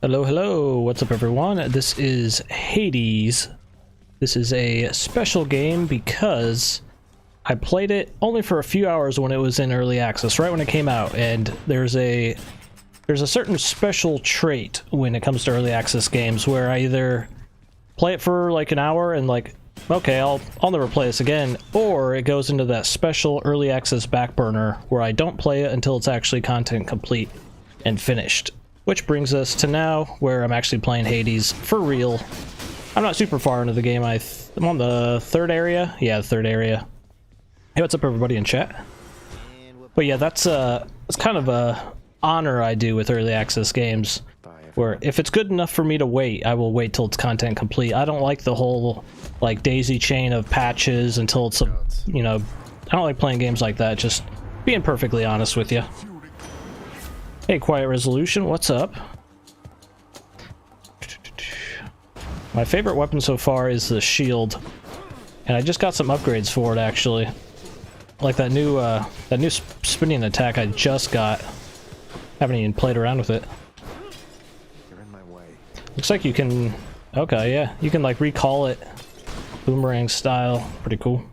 Hello, hello, what's up everyone? This is Hades. This is a special game because I played it only for a few hours when it was in early access, right when it came out, and there's a certain special trait when it comes to early access games where I either play it for like an hour and like, okay, I'll never play this again, or it goes into that special early access back burner where I don't play it until it's actually content complete and finished. Which brings us to now, where I'm actually playing Hades for real. I'm not super far into the game. I'm on the third area. Yeah, the third area. Hey, what's up, everybody in chat? But yeah, that's kind of a honor I do with early access games, where if it's good enough for me to wait, I will wait till it's content complete. I don't like the whole like daisy chain of patches until it's a, you know, I don't like playing games like that. Just being perfectly honest with you. Hey, Quiet Resolution, what's up? My favorite weapon so far is the shield, and I just got some upgrades for it actually. Like that new spinning attack I just got. Haven't even played around with it. You're in my way. Looks like you can, okay, yeah, you can like recall it, boomerang style. Pretty cool.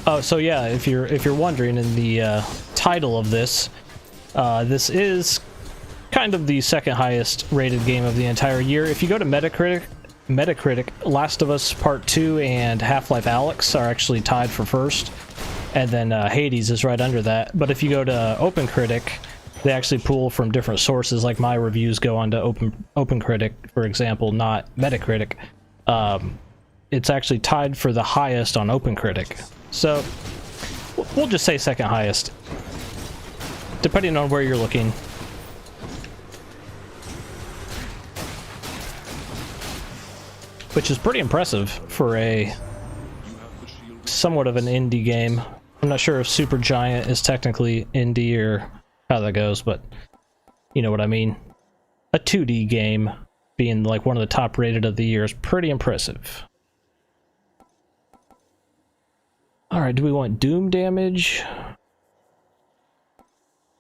Oh, so yeah, if you're wondering, in the title of this, this is kind of the second highest rated game of the entire year. If you go to Metacritic, Last of Us Part 2 and Half-Life Alyx are actually tied for first, and then Hades is right under that. But if you go to OpenCritic, they actually pull from different sources, like my reviews go onto OpenCritic, for example, not Metacritic. It's actually tied for the highest on OpenCritic. So, we'll just say second highest, depending on where you're looking. Which is pretty impressive for a somewhat of an indie game. I'm not sure if Supergiant is technically indie or how that goes, but you know what I mean. A 2D game being like one of the top rated of the year is pretty impressive. Alright, do we want doom damage?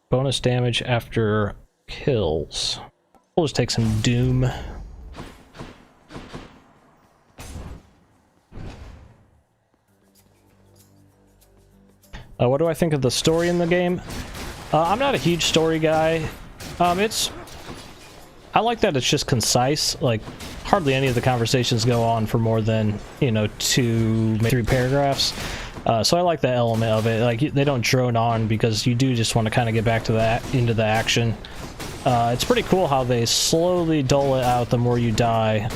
Bonus damage after kills. We'll just take some doom. What do I think of the story in the game? I'm not a huge story guy. I like that it's just concise. Like, hardly any of the conversations go on for more than, you know, 2, maybe 3 paragraphs. So I like that element of it. Like, they don't drone on because you do just want to kind of get back to that, into the action. It's pretty cool how they slowly dull it out the more you die.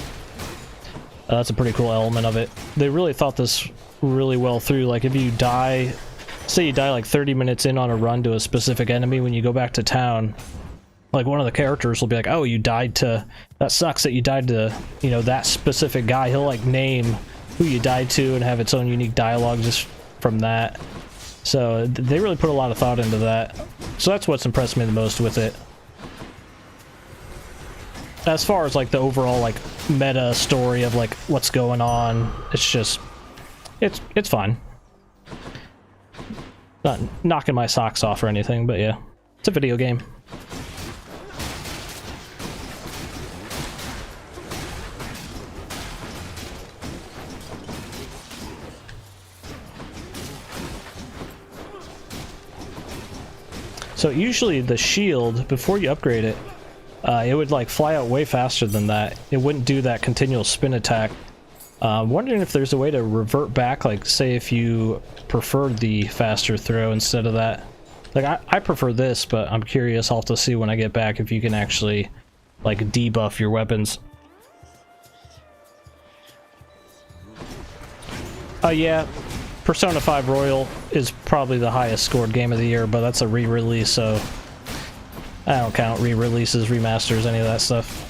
That's a pretty cool element of it. They really thought this really well through. Like, if you die, say you die like 30 minutes in on a run to a specific enemy, when you go back to town, like one of the characters will be like, oh, you died to, that sucks that you died to, you know, that specific guy. He'll like name who you died to and have its own unique dialogue just from that. So they really put a lot of thought into that. So that's what's impressed me the most with it. As far as like the overall like meta story of like what's going on, it's just, it's fine. Not knocking my socks off or anything, but yeah, it's a video game. So usually the shield, before you upgrade it, it would like fly out way faster than that. It wouldn't do that continual spin attack. I'm wondering if there's a way to revert back, like say if you preferred the faster throw instead of that. Like I prefer this, but I'm curious, I'll have to see when I get back if you can actually like debuff your weapons. Yeah, Persona 5 Royal is probably the highest scored game of the year, but that's a re-release, so I don't count re-releases, remasters, any of that stuff.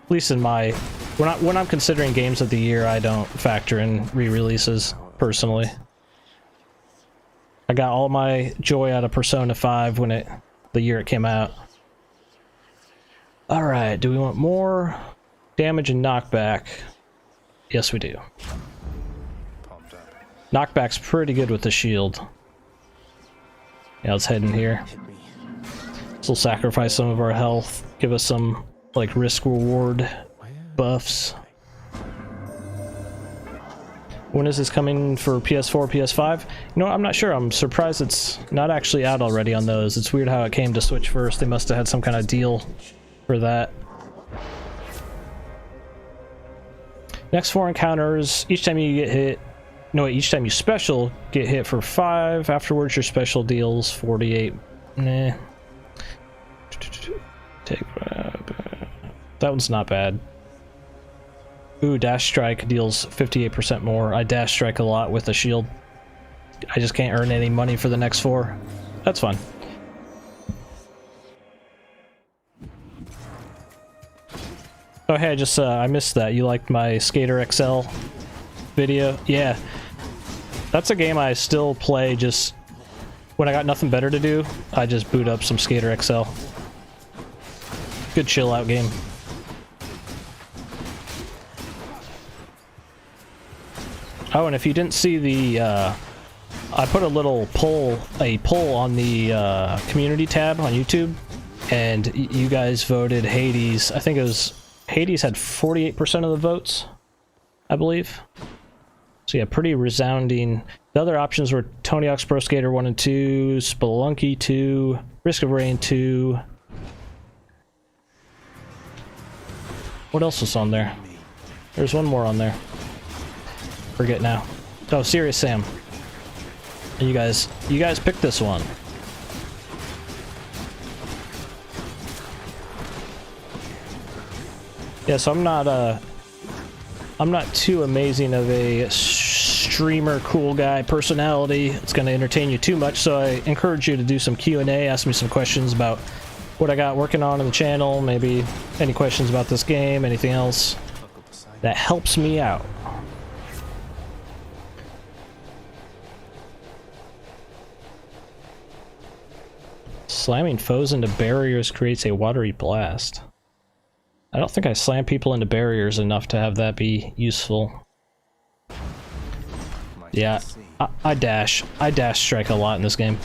At least in my, when I'm considering games of the year, I don't factor in re-releases personally. I got all my joy out of Persona 5 when the year it came out. All right, do we want more damage and knockback? Yes, we do. Knockback's pretty good with the shield. Yeah, let's head in here. This will sacrifice some of our health, give us some like risk reward buffs. When is this coming for PS4, PS5? You know, I'm not sure. I'm surprised it's not actually out already on those. It's weird how it came to Switch first. They must have had some kind of deal for that. Next 4 encounters, each time you get hit, no, each time you special, get hit for 5. Afterwards, your special deals 48. Nah. Take that one's not bad. Ooh, dash strike deals 58% more. I dash strike a lot with a shield. I just can't earn any money for the next 4. That's fine. Oh hey, I missed that. You liked my Skater XL video? Yeah. That's a game I still play just when I got nothing better to do. I just boot up some Skater XL. Good chill out game. Oh, and if you didn't see the, I put a little poll on the community tab on YouTube, and you guys voted Hades. I think it was, Hades had 48% of the votes, I believe. So yeah, pretty resounding. The other options were Tony Hawk's Pro Skater 1 and 2, Spelunky 2, Risk of Rain 2. What else was on there? There's one more on there. Forget now. Oh, Serious Sam. You guys picked this one. Yeah, so I'm not too amazing of a streamer cool guy personality. It's going to entertain you too much, so I encourage you to do some Q&A, ask me some questions about what I got working on the channel, maybe any questions about this game, anything else that helps me out. Slamming foes into barriers creates a watery blast. I don't think I slam people into barriers enough to have that be useful. Yeah, I dash strike a lot in this game.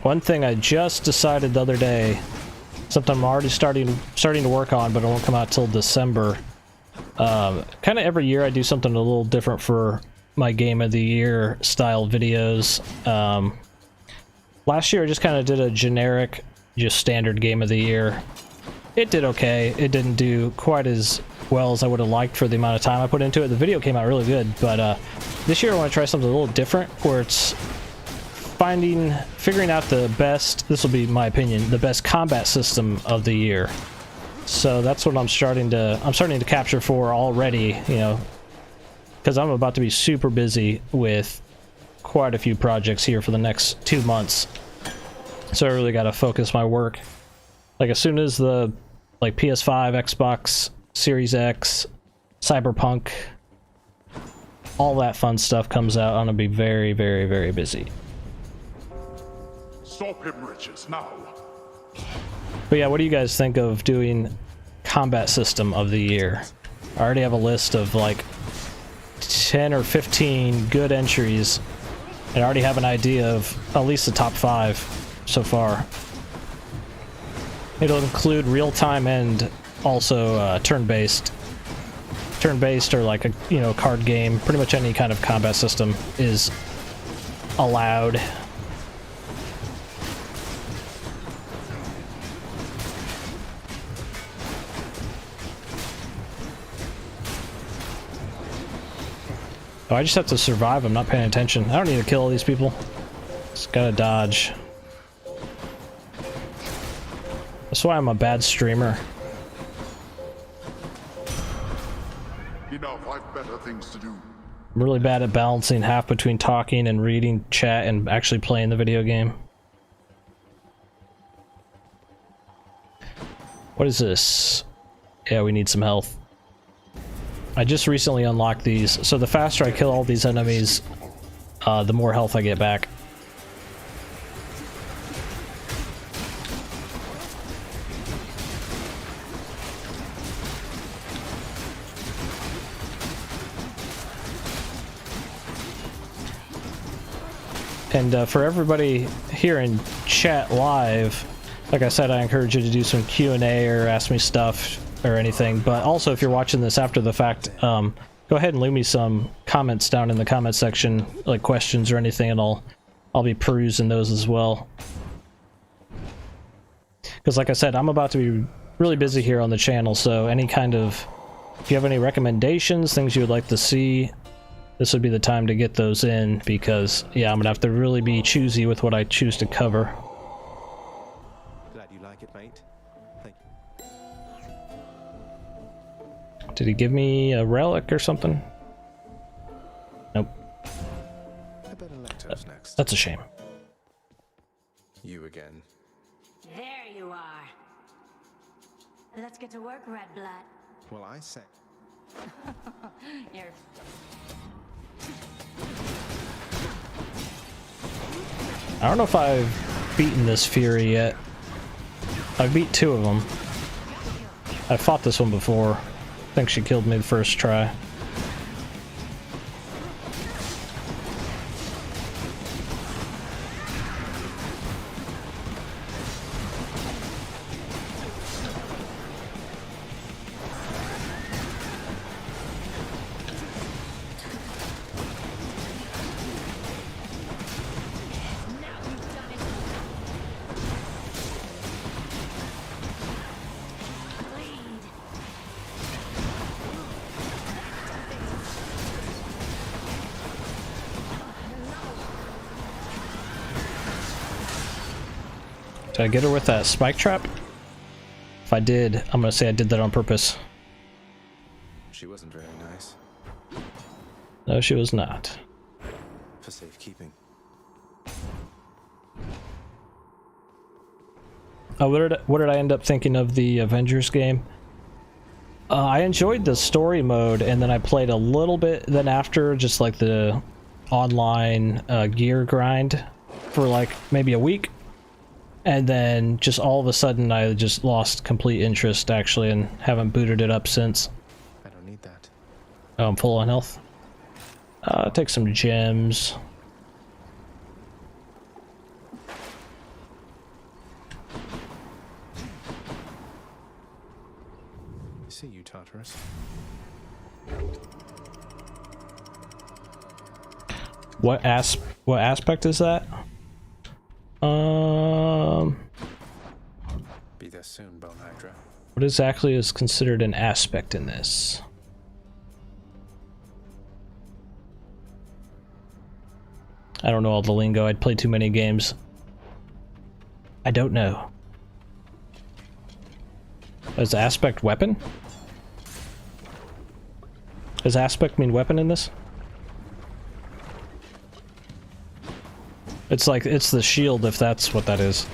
One thing I just decided the other day, something I'm already starting to work on, but it won't come out till December. Kind of every year I do something a little different for my Game of the Year style videos. Last year I just kind of did a generic, just standard Game of the Year. It did okay. It didn't do quite as well as I would have liked for the amount of time I put into it. The video came out really good, but this year I want to try something a little different, where it's figuring out the best, this will be my opinion, the best combat system of the year. So that's what I'm starting to capture for already, you know, because I'm about to be super busy with quite a few projects here for the next 2 months. So I really got to focus my work. Like as soon as the PS5, Xbox Series X, Cyberpunk, all that fun stuff comes out, I'm gonna be very, very, very busy. Stop him, Riches, now. But yeah, what do you guys think of doing combat system of the year? I already have a list of like 10 or 15 good entries, and I already have an idea of at least the top 5 so far. It'll include real-time and also turn-based. Turn-based or like a, you know, card game. Pretty much any kind of combat system is allowed. Oh, I just have to survive. I'm not paying attention. I don't need to kill all these people. Just gotta dodge. That's why I'm a bad streamer. Enough, I've better things to do. I'm really bad at balancing half between talking and reading chat and actually playing the video game. What is this? Yeah, we need some health. I just recently unlocked these, so the faster I kill all these enemies, the more health I get back. And for everybody here in chat live, like I said, I encourage you to do some Q&A or ask me stuff or anything. But also, if you're watching this after the fact, go ahead and leave me some comments down in the comment section, like questions or anything, and I'll be perusing those as well. Because like I said, I'm about to be really busy here on the channel, so any kind of, if you have any recommendations, things you would like to see, this would be the time to get those in, because yeah, I'm gonna have to really be choosy with what I choose to cover. Glad you like it, mate. Thank you. Did he give me a relic or something? Nope. I bet Electo's next. That's a shame. You again. There you are. Let's get to work, Red Blood. Well, I say. You're... I don't know if I've beaten this Fury yet. I've beat 2 of them. I fought this one before. I think she killed me the first try. Did I get her with that spike trap? If I did, I'm gonna say I did that on purpose. She wasn't very nice. No, she was not. For safekeeping. Oh, what did I end up thinking of the Avengers game? I enjoyed the story mode, and then I played a little bit then after, just like the online gear grind for like maybe a week. And then just all of a sudden I just lost complete interest actually and haven't booted it up since. I don't need that. Oh, I'm full on health. Take some gems. See you, Tartarus. What aspect is that? Be there soon, Bone Hydra. What exactly is considered an aspect in this? I don't know all the lingo. I'd play too many games. I don't know. Is aspect weapon? Does aspect mean weapon in this? It's like, it's the shield if that's what that is.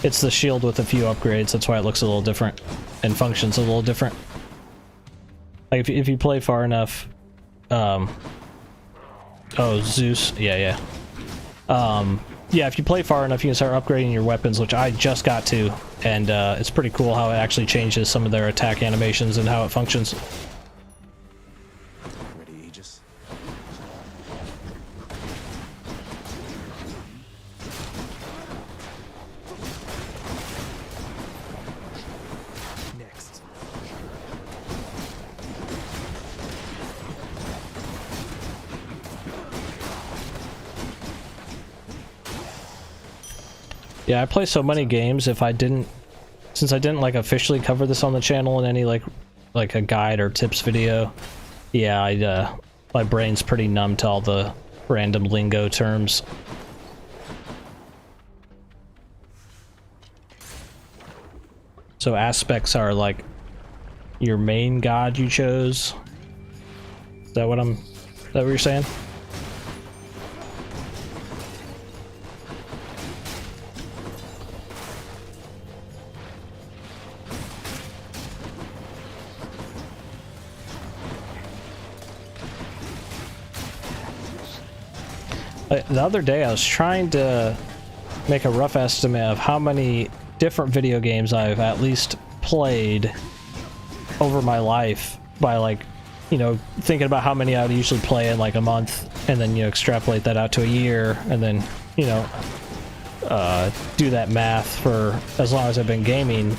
It's the shield with a few upgrades, that's why it looks a little different and functions a little different. Like if you play far enough, oh, Zeus, yeah. Yeah, if you play far enough, you can start upgrading your weapons, which I just got to, and it's pretty cool how it actually changes some of their attack animations and how it functions. Ready, Aegis? Next. Yeah, I play so many games. If I didn't, since I didn't like officially cover this on the channel in any like a guide or tips video, yeah, my brain's pretty numb to all the random lingo terms. So aspects are like your main god you chose. Is that what you're saying? The other day I was trying to make a rough estimate of how many different video games I've at least played over my life by like you know, thinking about how many I would usually play in like a month, and then, you know, extrapolate that out to a year, and then, you know, do that math for as long as I've been gaming,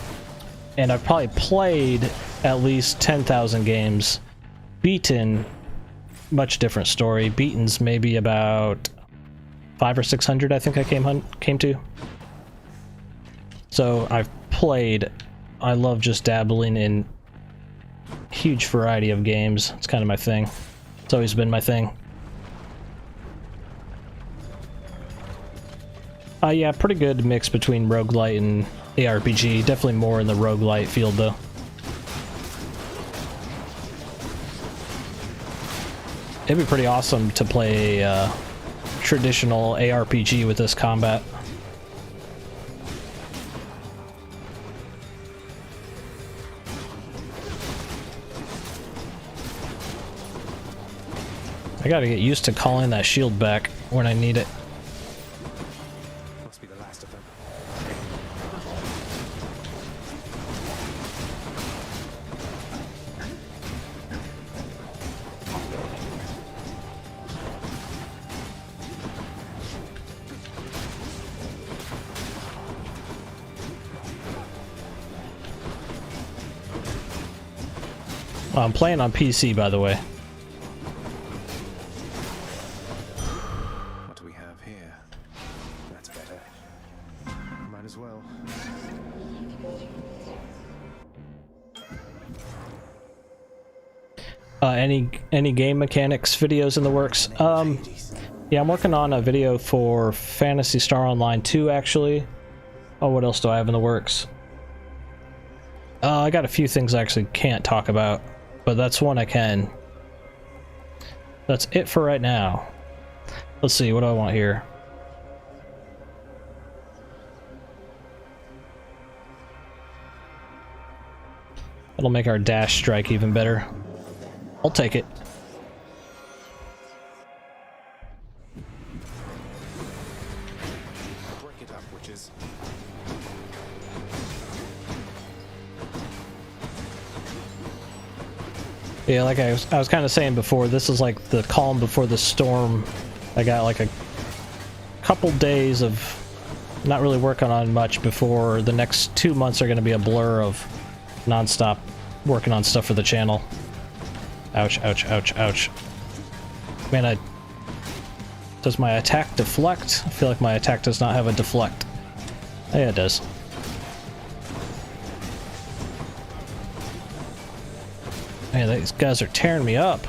and I've probably played at least 10,000 games. Beaten, much different story. Beaten's maybe about 500 or 600, I think I came to. So I've played. I love just dabbling in huge variety of games. It's kind of my thing. It's always been my thing. Yeah, pretty good mix between roguelite and ARPG. Definitely more in the roguelite field, though. It'd be pretty awesome to play a traditional ARPG with this combat. I gotta get used to calling that shield back when I need it. Must be the last of them. I'm playing on PC, by the way. What do we have here? That's better. Might as well. Any game mechanics videos in the works? Yeah, I'm working on a video for Phantasy Star Online 2, actually. Oh, what else do I have in the works? I got a few things I actually can't talk about, but that's one I can. That's it for right now. Let's see, what do I want here? It'll make our dash strike even better. I'll take it. Break it up, witches. Yeah, like I was kind of saying before, this is like the calm before the storm. I got like a couple days of not really working on much before the next 2 months are going to be a blur of non-stop working on stuff for the channel. Ouch, ouch, ouch, ouch. Man, does my attack deflect? I feel like my attack does not have a deflect. Yeah, it does. Man, these guys are tearing me up.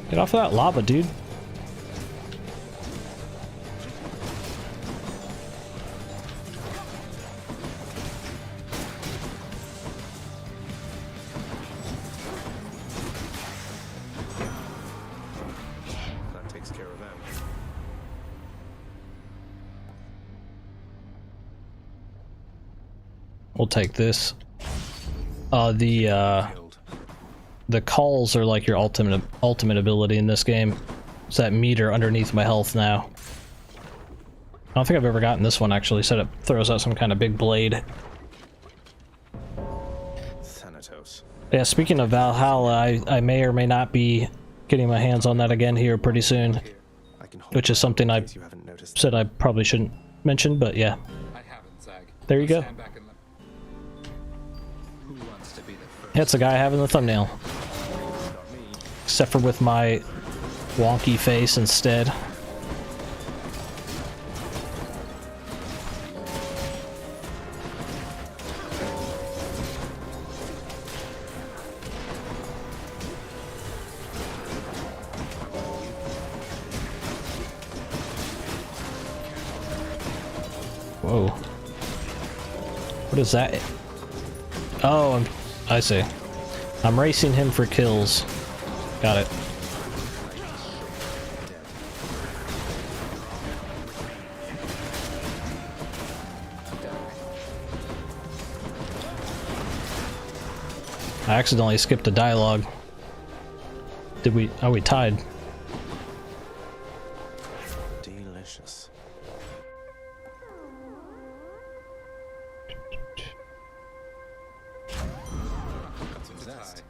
Get off of that lava, dude. That takes care of them. We'll take this. Killed. The calls are like your ultimate ability in this game. It's that meter underneath my health now. I don't think I've ever gotten this one actually. Said it throws out some kind of big blade. Thanatos. Yeah, speaking of Valhalla, I may or may not be getting my hands on that again here pretty soon. Here, I can hold Which is something I you haven't noticed. said I probably shouldn't mention, but yeah. I haven't, Zag. There you go. Stand back and let... Who wants to be the first? That's the guy having the thumbnail. Not me. Except for with my wonky face instead. Whoa. What is that? Oh, I see. I'm racing him for kills. Got it. I accidentally skipped a dialogue. Did we? Oh, we tied. Delicious. Comes into tie.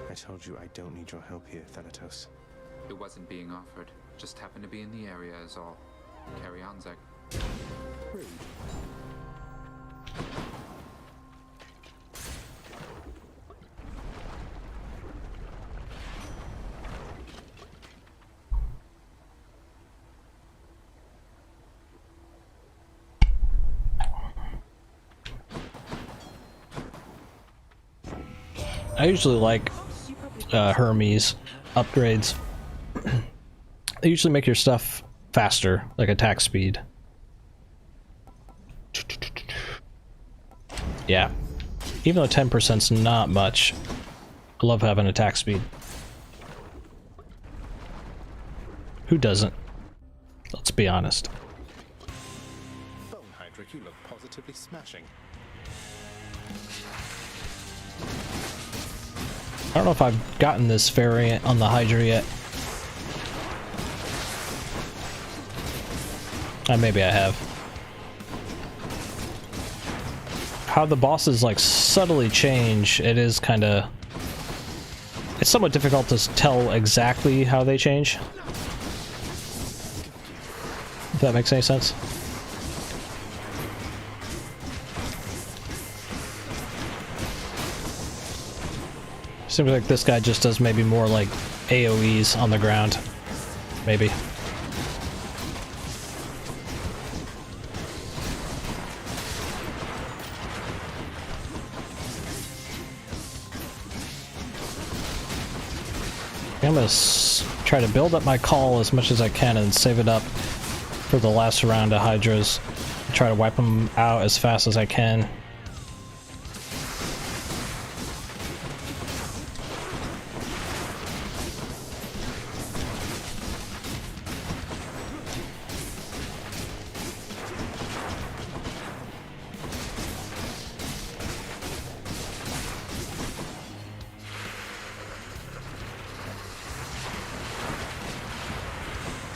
I told you I don't need your help here, Thanatos. It wasn't being offered. Just happened to be in the area is all. Carry on, Zach. Rude. I usually like Hermes upgrades. They usually make your stuff faster, like attack speed. Yeah. Even though 10%'s not much, I love having attack speed. Who doesn't? Let's be honest. Bone Hydric, you look positively smashing. I don't know if I've gotten this variant on the Hydra yet. Maybe I have. How the bosses like subtly change, it is kind of... It's somewhat difficult to tell exactly how they change. If that makes any sense. Seems like this guy just does maybe more like AoEs on the ground. Maybe. I'm gonna try to build up my call as much as I can and save it up for the last round of Hydras. Try to wipe them out as fast as I can.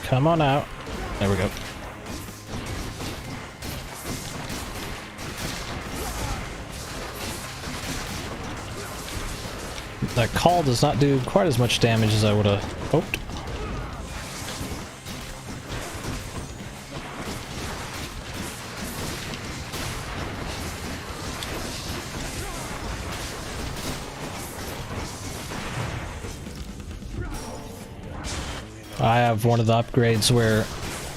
Come on out. There we go. That call does not do quite as much damage as I would have hoped. I have one of the upgrades where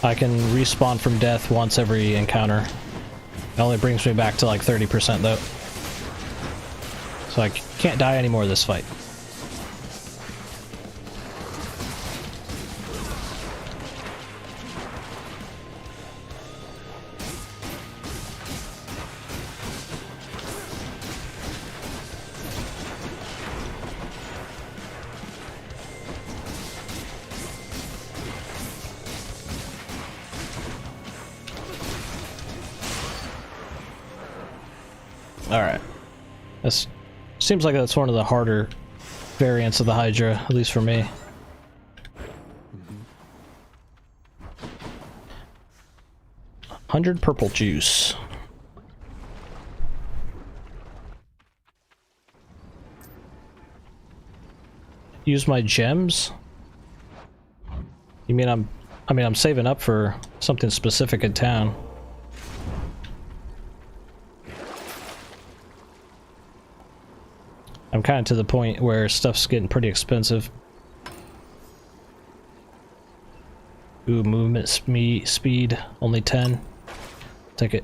I can respawn from death once every encounter. It only brings me back to like 30% though. So I can't die anymore this fight. Alright. This seems like that's one of the harder variants of the Hydra, at least for me. Mm-hmm. 100 purple juice. Use my gems? You mean I'm saving up for something specific in town. I'm kind of to the point where stuff's getting pretty expensive. Ooh, movement speed, only 10. Take it.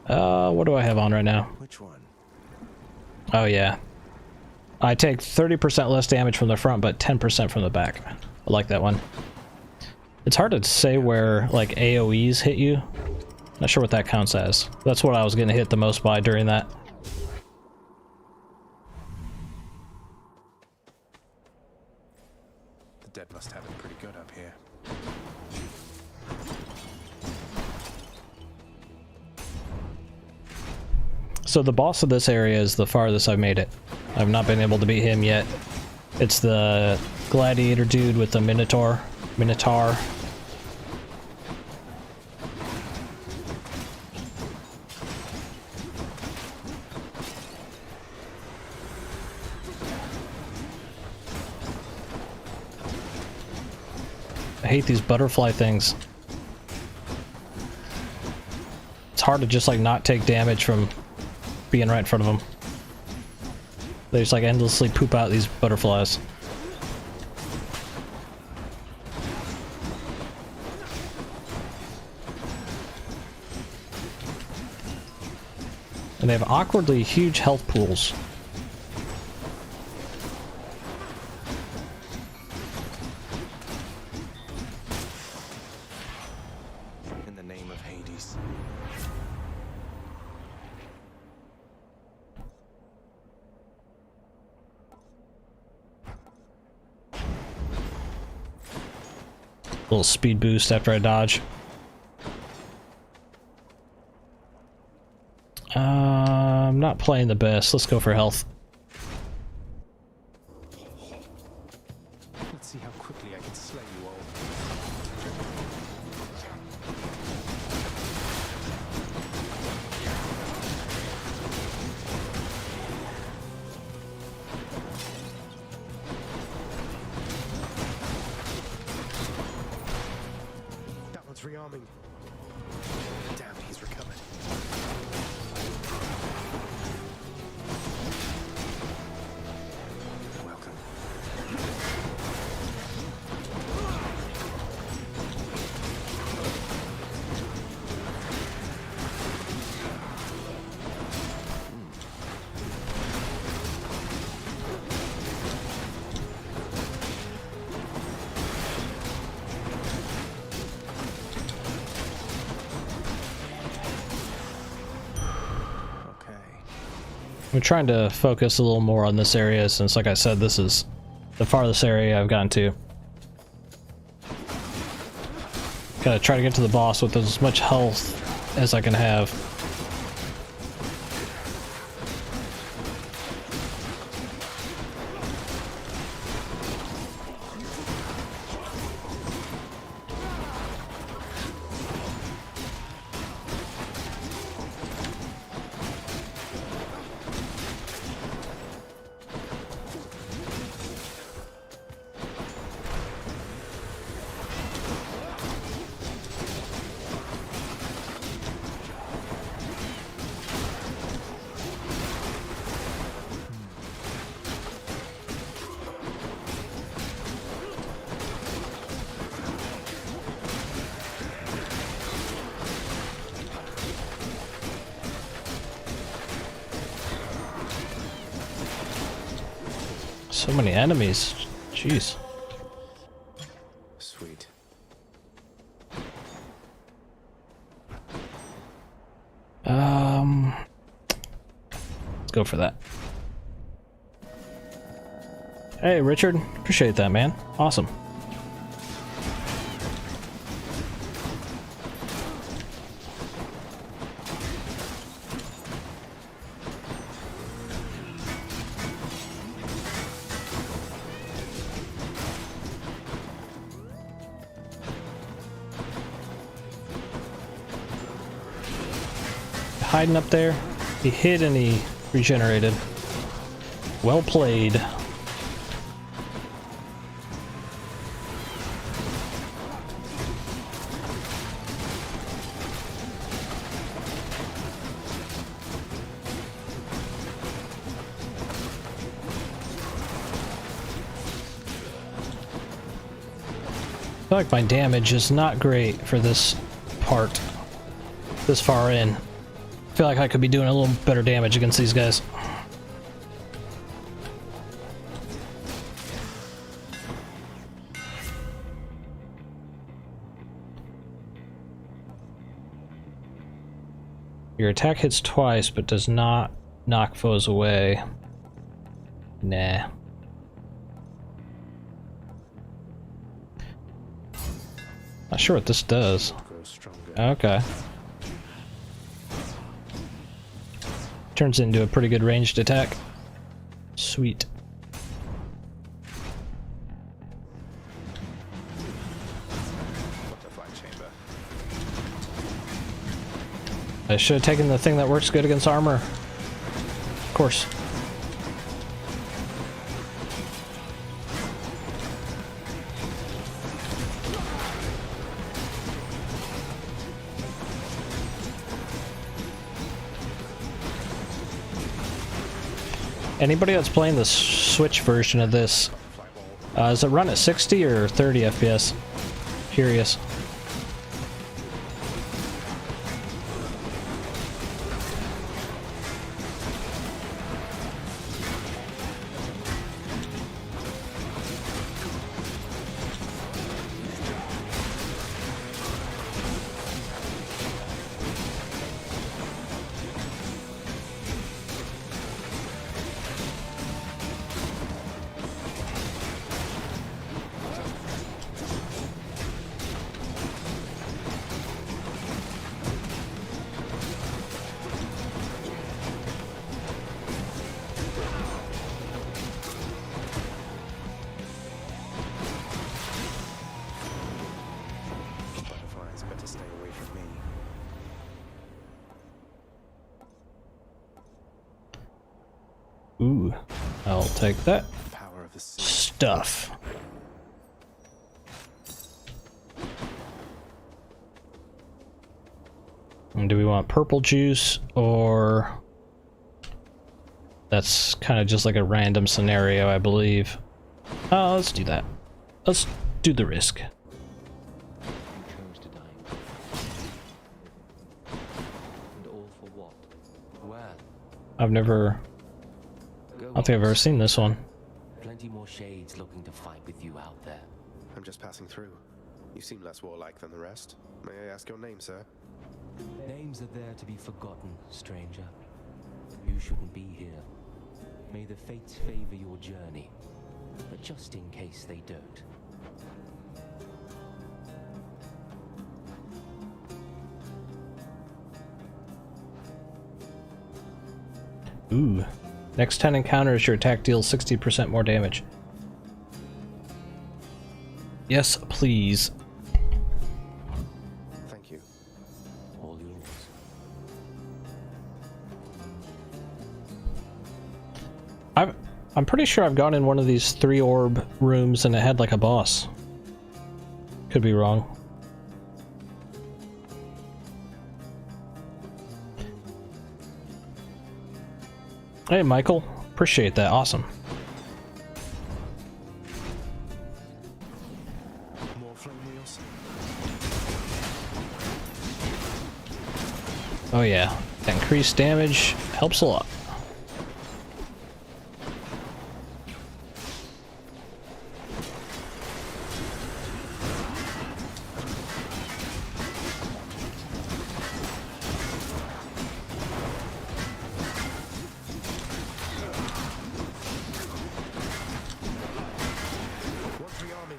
What do I have on right now? Which one? Oh yeah. I take 30% less damage from the front, but 10% from the back. I like that one. It's hard to say where, like, AoEs hit you. Not sure what that counts as. That's what I was getting hit the most by during that. The dead must have it pretty good up here. So the boss of this area is the farthest I've made it. I've not been able to beat him yet. It's the gladiator dude with the minotaur. I hate these butterfly things. It's hard to just like not take damage from being right in front of them. They just like endlessly poop out these butterflies. And they have awkwardly huge health pools. In the name of Hades. Little speed boost after I dodge. I'm not playing the best. Let's go for health. Let's see how quickly I can slay you all. That one's rearming. Damn, he's recovered. Welcome. Okay. I'm trying to focus a little more on this area since, like I said, this is the farthest area I've gotten to. Gotta try to get to the boss with as much health as I can have. So many enemies. Jeez. Sweet. Let's go for that. Hey, Richard. Appreciate that, man. Awesome. Hiding up there. He hid and he regenerated. Well played. I feel like my damage is not great for this part. This far in. I feel like I could be doing a little better damage against these guys. Your attack hits twice but does not knock foes away. Nah. Not sure what this does. Grow stronger. Okay. Turns into a pretty good ranged attack. Sweet. Butterfly chamber. I should have taken the thing that works good against armor. Of course. Anybody that's playing the Switch version of this, does it run at 60 or 30 FPS? Curious. Butterflies better stay away from me. Ooh, I'll take that Power of the sea. stuff. And do we want purple juice or... That's kind of just like a random scenario, I believe. Oh, let's do that. Let's do the risk. Chose to die. And all for what? Where? I don't think I've ever seen this one. Plenty more shades looking to fight with you out there. I'm just passing through. You seem less warlike than the rest. May I ask your name, sir? Names are there to be forgotten, stranger. You shouldn't be here. May the fates favor your journey, but just in case they don't. Ooh. Next 10 encounters, your attack deals 60% more damage. Yes, please. Thank you. All yours. I'm pretty sure I've gone in one of these 3-orb rooms and it had like a boss. Could be wrong. Hey, Michael. Appreciate that. Awesome. More flame wheels. Oh yeah. That increased damage helps a lot. One for the army.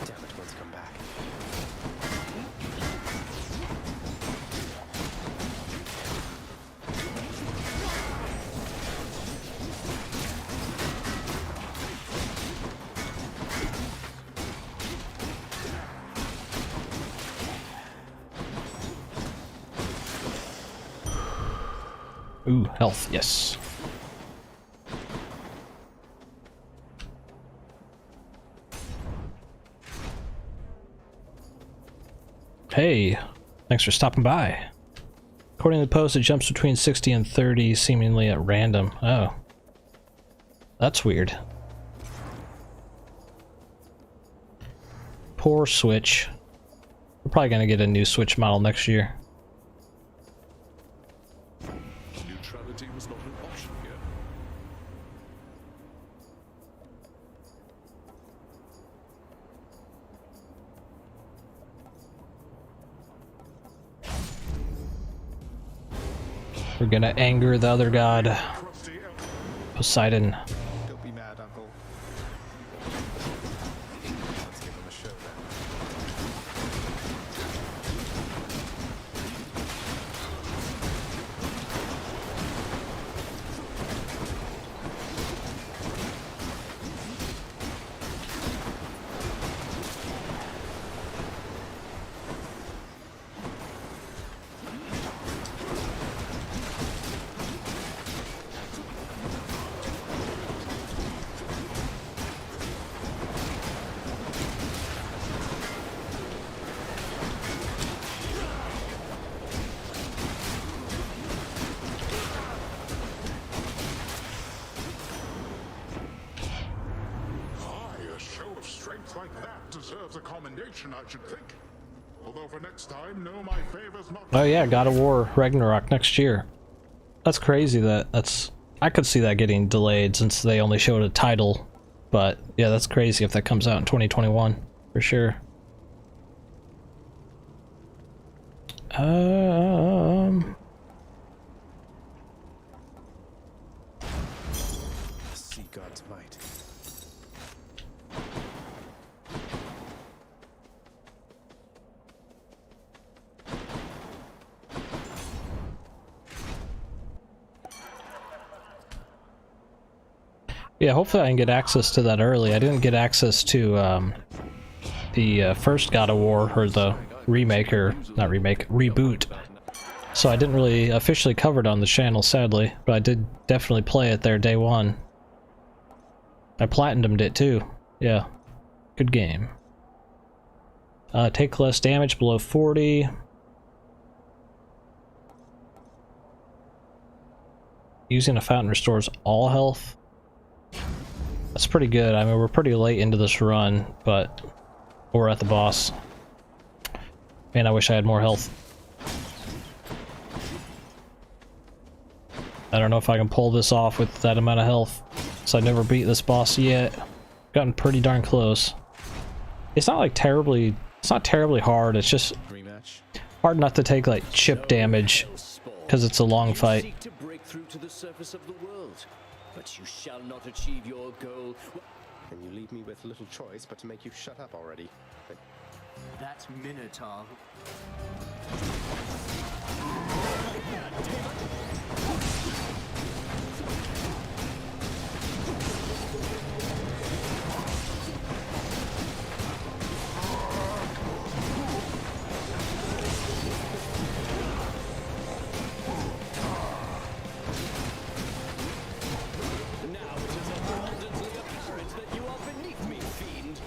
Damn it, one's come back. Ooh, health. Yes. Hey, thanks for stopping by. According to the post, it jumps between 60 and 30, seemingly at random. Oh. That's weird. Poor Switch. We're probably gonna get a new Switch model next year. Neutrality was not an option here. We're gonna anger the other god, Crusty elf. Poseidon. Don't be mad, Uncle. Let's give him a show then. performance like that deserves a commendation, I should think. Although for next time, know my favor's not... Oh yeah, God of War Ragnarok next year. That's crazy that's... I could see that getting delayed since they only showed a title. But yeah, that's crazy if that comes out in 2021, for sure. See God's might. Yeah, hopefully I can get access to that early. I didn't get access to the first God of War, or the remake, or not remake, reboot. So I didn't really officially cover it on the channel, sadly, but I did definitely play it there day one. I platinumed it too. Yeah, good game. Take less damage below 40. Using a fountain restores all health. That's pretty good. I mean, we're pretty late into this run, but we're at the boss. Man, I wish I had more health. I don't know if I can pull this off with that amount of health, so I've never beat this boss yet. Gotten pretty darn close. It's not like terribly... It's not terribly hard, it's just Rematch. hard not to take like chip damage, because it's a long fight. Seek to break through to the surface of the world, but you shall not achieve your goal. And you leave me with little choice but to make you shut up already. But That's Minotaur. Now it is abundantly apparent that you are beneath me, fiend.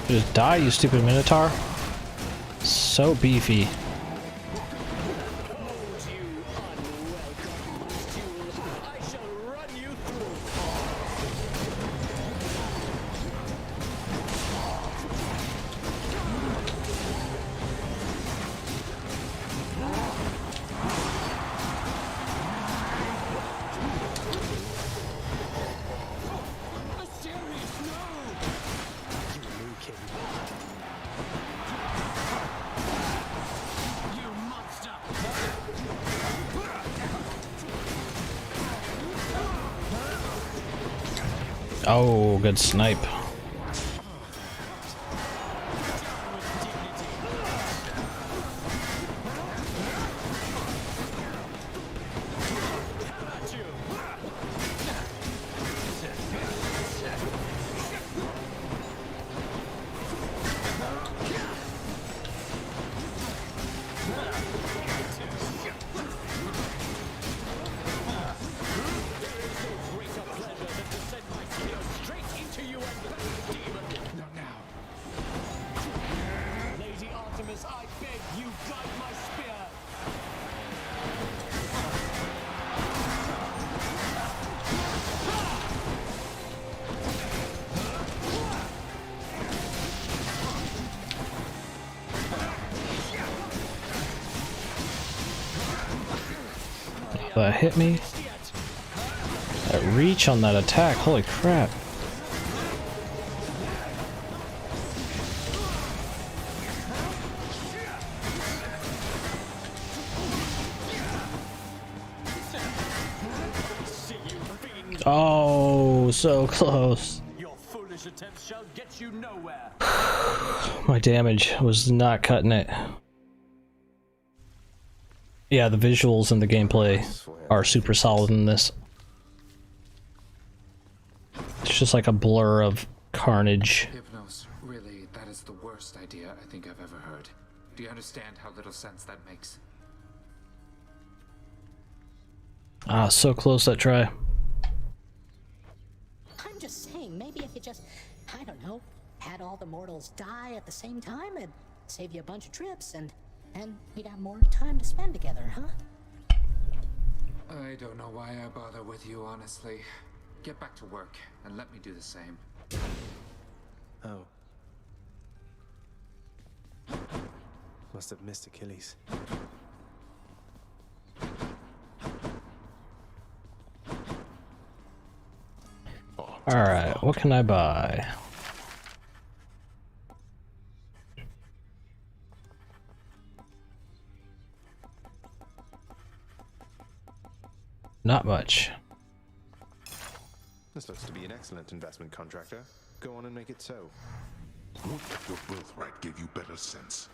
Just die, you stupid Minotaur. So beefy. Oh, good snipe. I beg you, guide my spear. That hit me. That reach on that attack, holy crap. See you, fiend. Oh, so close. Your foolish attempts shall get you nowhere. My damage was not cutting it. Yeah, the visuals and the gameplay are super solid in this. It's just like a blur of carnage. Hypnos, really, that is the worst idea I think I've ever heard. Do you understand how little sense that makes? Ah, so close that try. I'm just saying, maybe if you just, I don't know, had all the mortals die at the same time, it'd save you a bunch of trips, and we'd have more time to spend together, huh? I don't know why I bother with you, honestly. Get back to work, and let me do the same. Oh. Must have missed Achilles. Alright, what can I buy? Not much. This looks to be an excellent investment, contractor. Go on and make it so. Would that your birthright gave you better sense.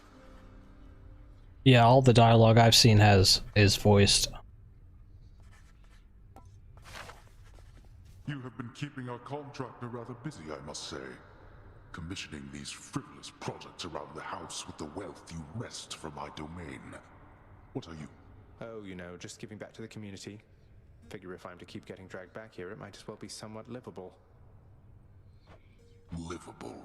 Yeah, all the dialogue I've seen is voiced. You have been keeping our contractor rather busy, I must say. Commissioning these frivolous projects around the house with the wealth you wrest from my domain. What are you? Oh, you know, just giving back to the community. Figure if I'm to keep getting dragged back here, it might as well be somewhat livable. Livable.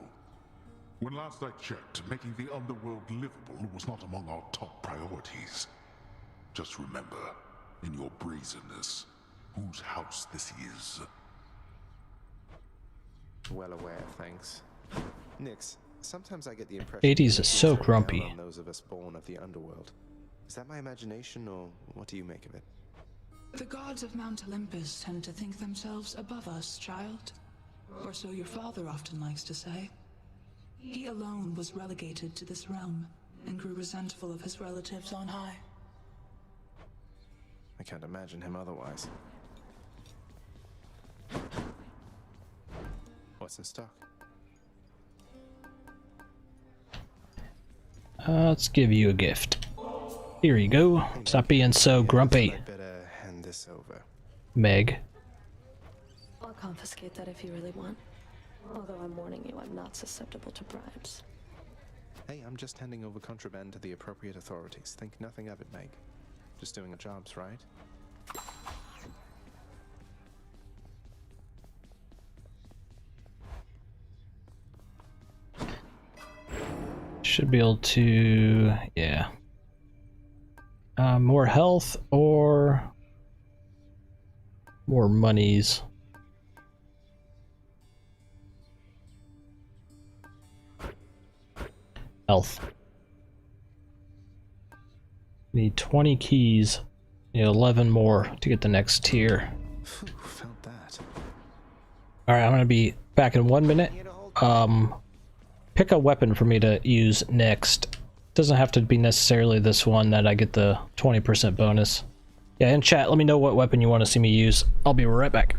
When last I checked, making the underworld livable was not among our top priorities. Just remember, in your brazenness, whose house this is. Well aware, thanks. Nix, sometimes I get the impression Hades that is so things are grumpy. down on those of us born of the underworld. Is that my imagination, or what do you make of it? The gods of Mount Olympus tend to think themselves above us, child. Or so your father often likes to say. He alone was relegated to this realm, and grew resentful of his relatives on high. I can't imagine him otherwise. What's in stock? Let's give you a gift. Here you go. Stop being so grumpy, I'd better hand this over. Meg. I'll confiscate that if you really want. Although I'm warning you, I'm not susceptible to bribes. Hey, I'm just handing over contraband to the appropriate authorities. Think nothing of it, Meg. Just doing our jobs, right? Should be able to, yeah. More health or more monies. Health. Need 20 keys. Need 11 more to get the next tier. Phew, felt that. Alright, I'm gonna be back in 1 minute. Pick a weapon for me to use next. Doesn't have to be necessarily this one that I get the 20% bonus. Yeah, in chat, let me know what weapon you want to see me use. I'll be right back.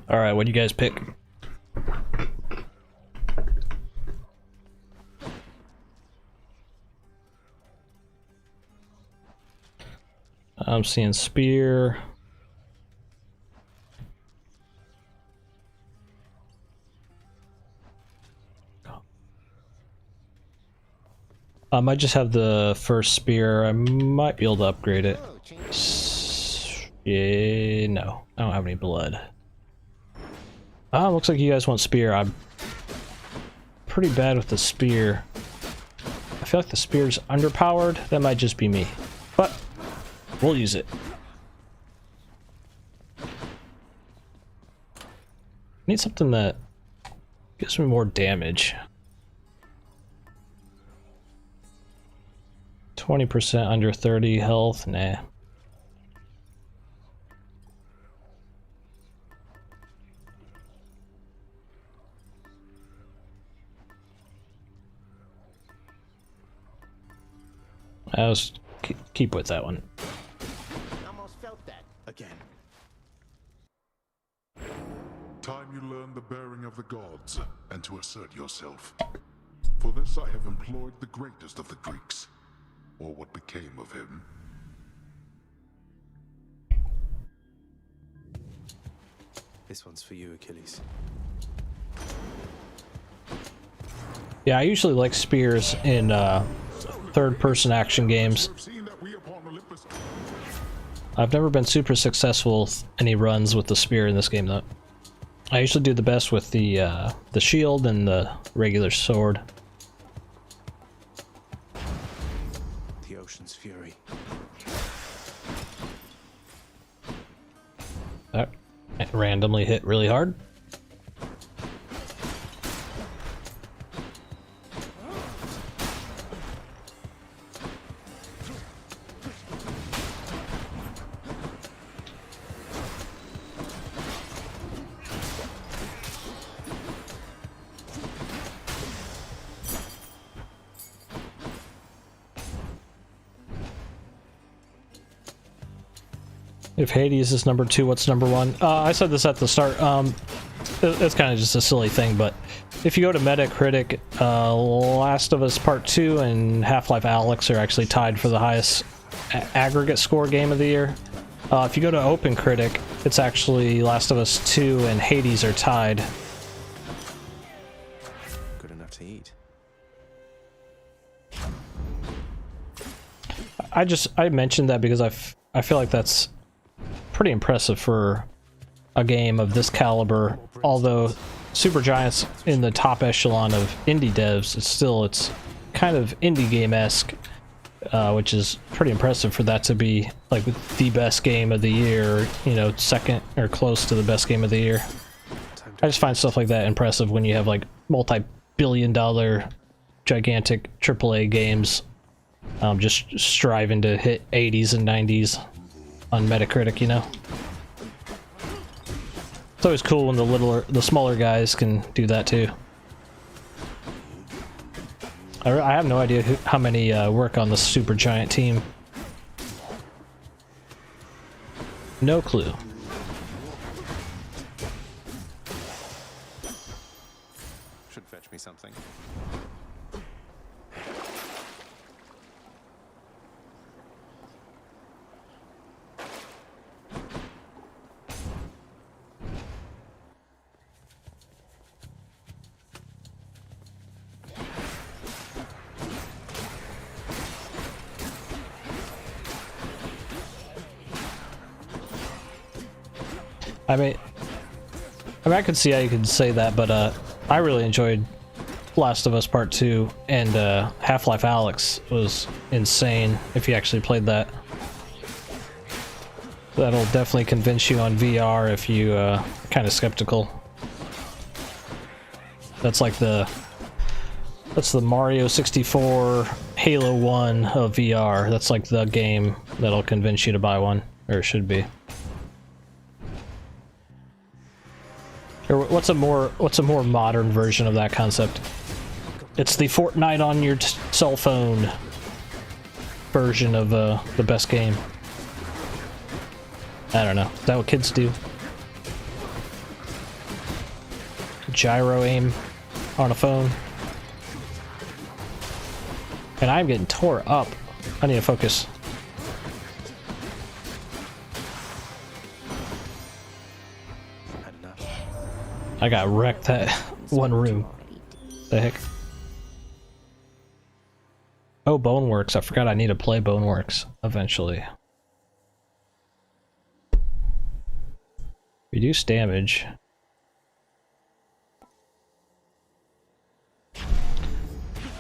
Alright, what do you guys pick? I'm seeing spear. I might just have the first spear. I might be able to upgrade it. Yeah, no. I don't have any blood. Ah, looks like you guys want spear. I'm pretty bad with the spear. I feel like the spear's underpowered. That might just be me. But we'll use it. Need something that gives me more damage. 20% under 30 health? Nah. I'll just keep with that one. Almost felt that again. Time you learn the bearing of the gods and to assert yourself. For this I have employed the greatest of the Greeks, or what became of him. This one's for you, Achilles. Yeah, I usually like spears in third-person action games. I've never been super successful with any runs with the spear in this game, though. I usually do the best with the shield and the regular sword. The ocean's fury. That randomly hit really hard. If Hades is number 2, what's number 1? I said this at the start. It's kind of just a silly thing, but if you go to Metacritic, Last of Us Part 2 and Half-Life Alyx are actually tied for the highest aggregate score game of the year. If you go to OpenCritic, it's actually Last of Us 2 and Hades are tied. Good enough to eat. I mentioned that because I feel like that's pretty impressive for a game of this caliber. Although Supergiant's in the top echelon of indie devs, it's kind of indie game-esque, which is pretty impressive for that to be like the best game of the year, you know, second or close to the best game of the year. I just find stuff like that impressive when you have like multi-billion-dollar gigantic AAA games just striving to hit 80s and 90s on Metacritic, you know. It's always cool when the smaller guys can do that too. I have no idea how many work on the Supergiant team. No clue. Should fetch me something. I mean, I could see how you could say that, but I really enjoyed Last of Us Part 2, and Half-Life Alyx was insane if you actually played that. That'll definitely convince you on VR if you kind of skeptical. That's like that's the Mario 64 Halo 1 of VR. That's like the game that'll convince you to buy one, or it should be. Or what's a more modern version of that concept? It's the Fortnite on your cell phone version of the best game. I don't know. Is that what kids do? gyro aim on a phone. And I'm getting tore up. I need to focus. Had enough. I got wrecked that one room. The heck? Oh, Boneworks. I forgot I need to play Boneworks eventually. Reduce damage.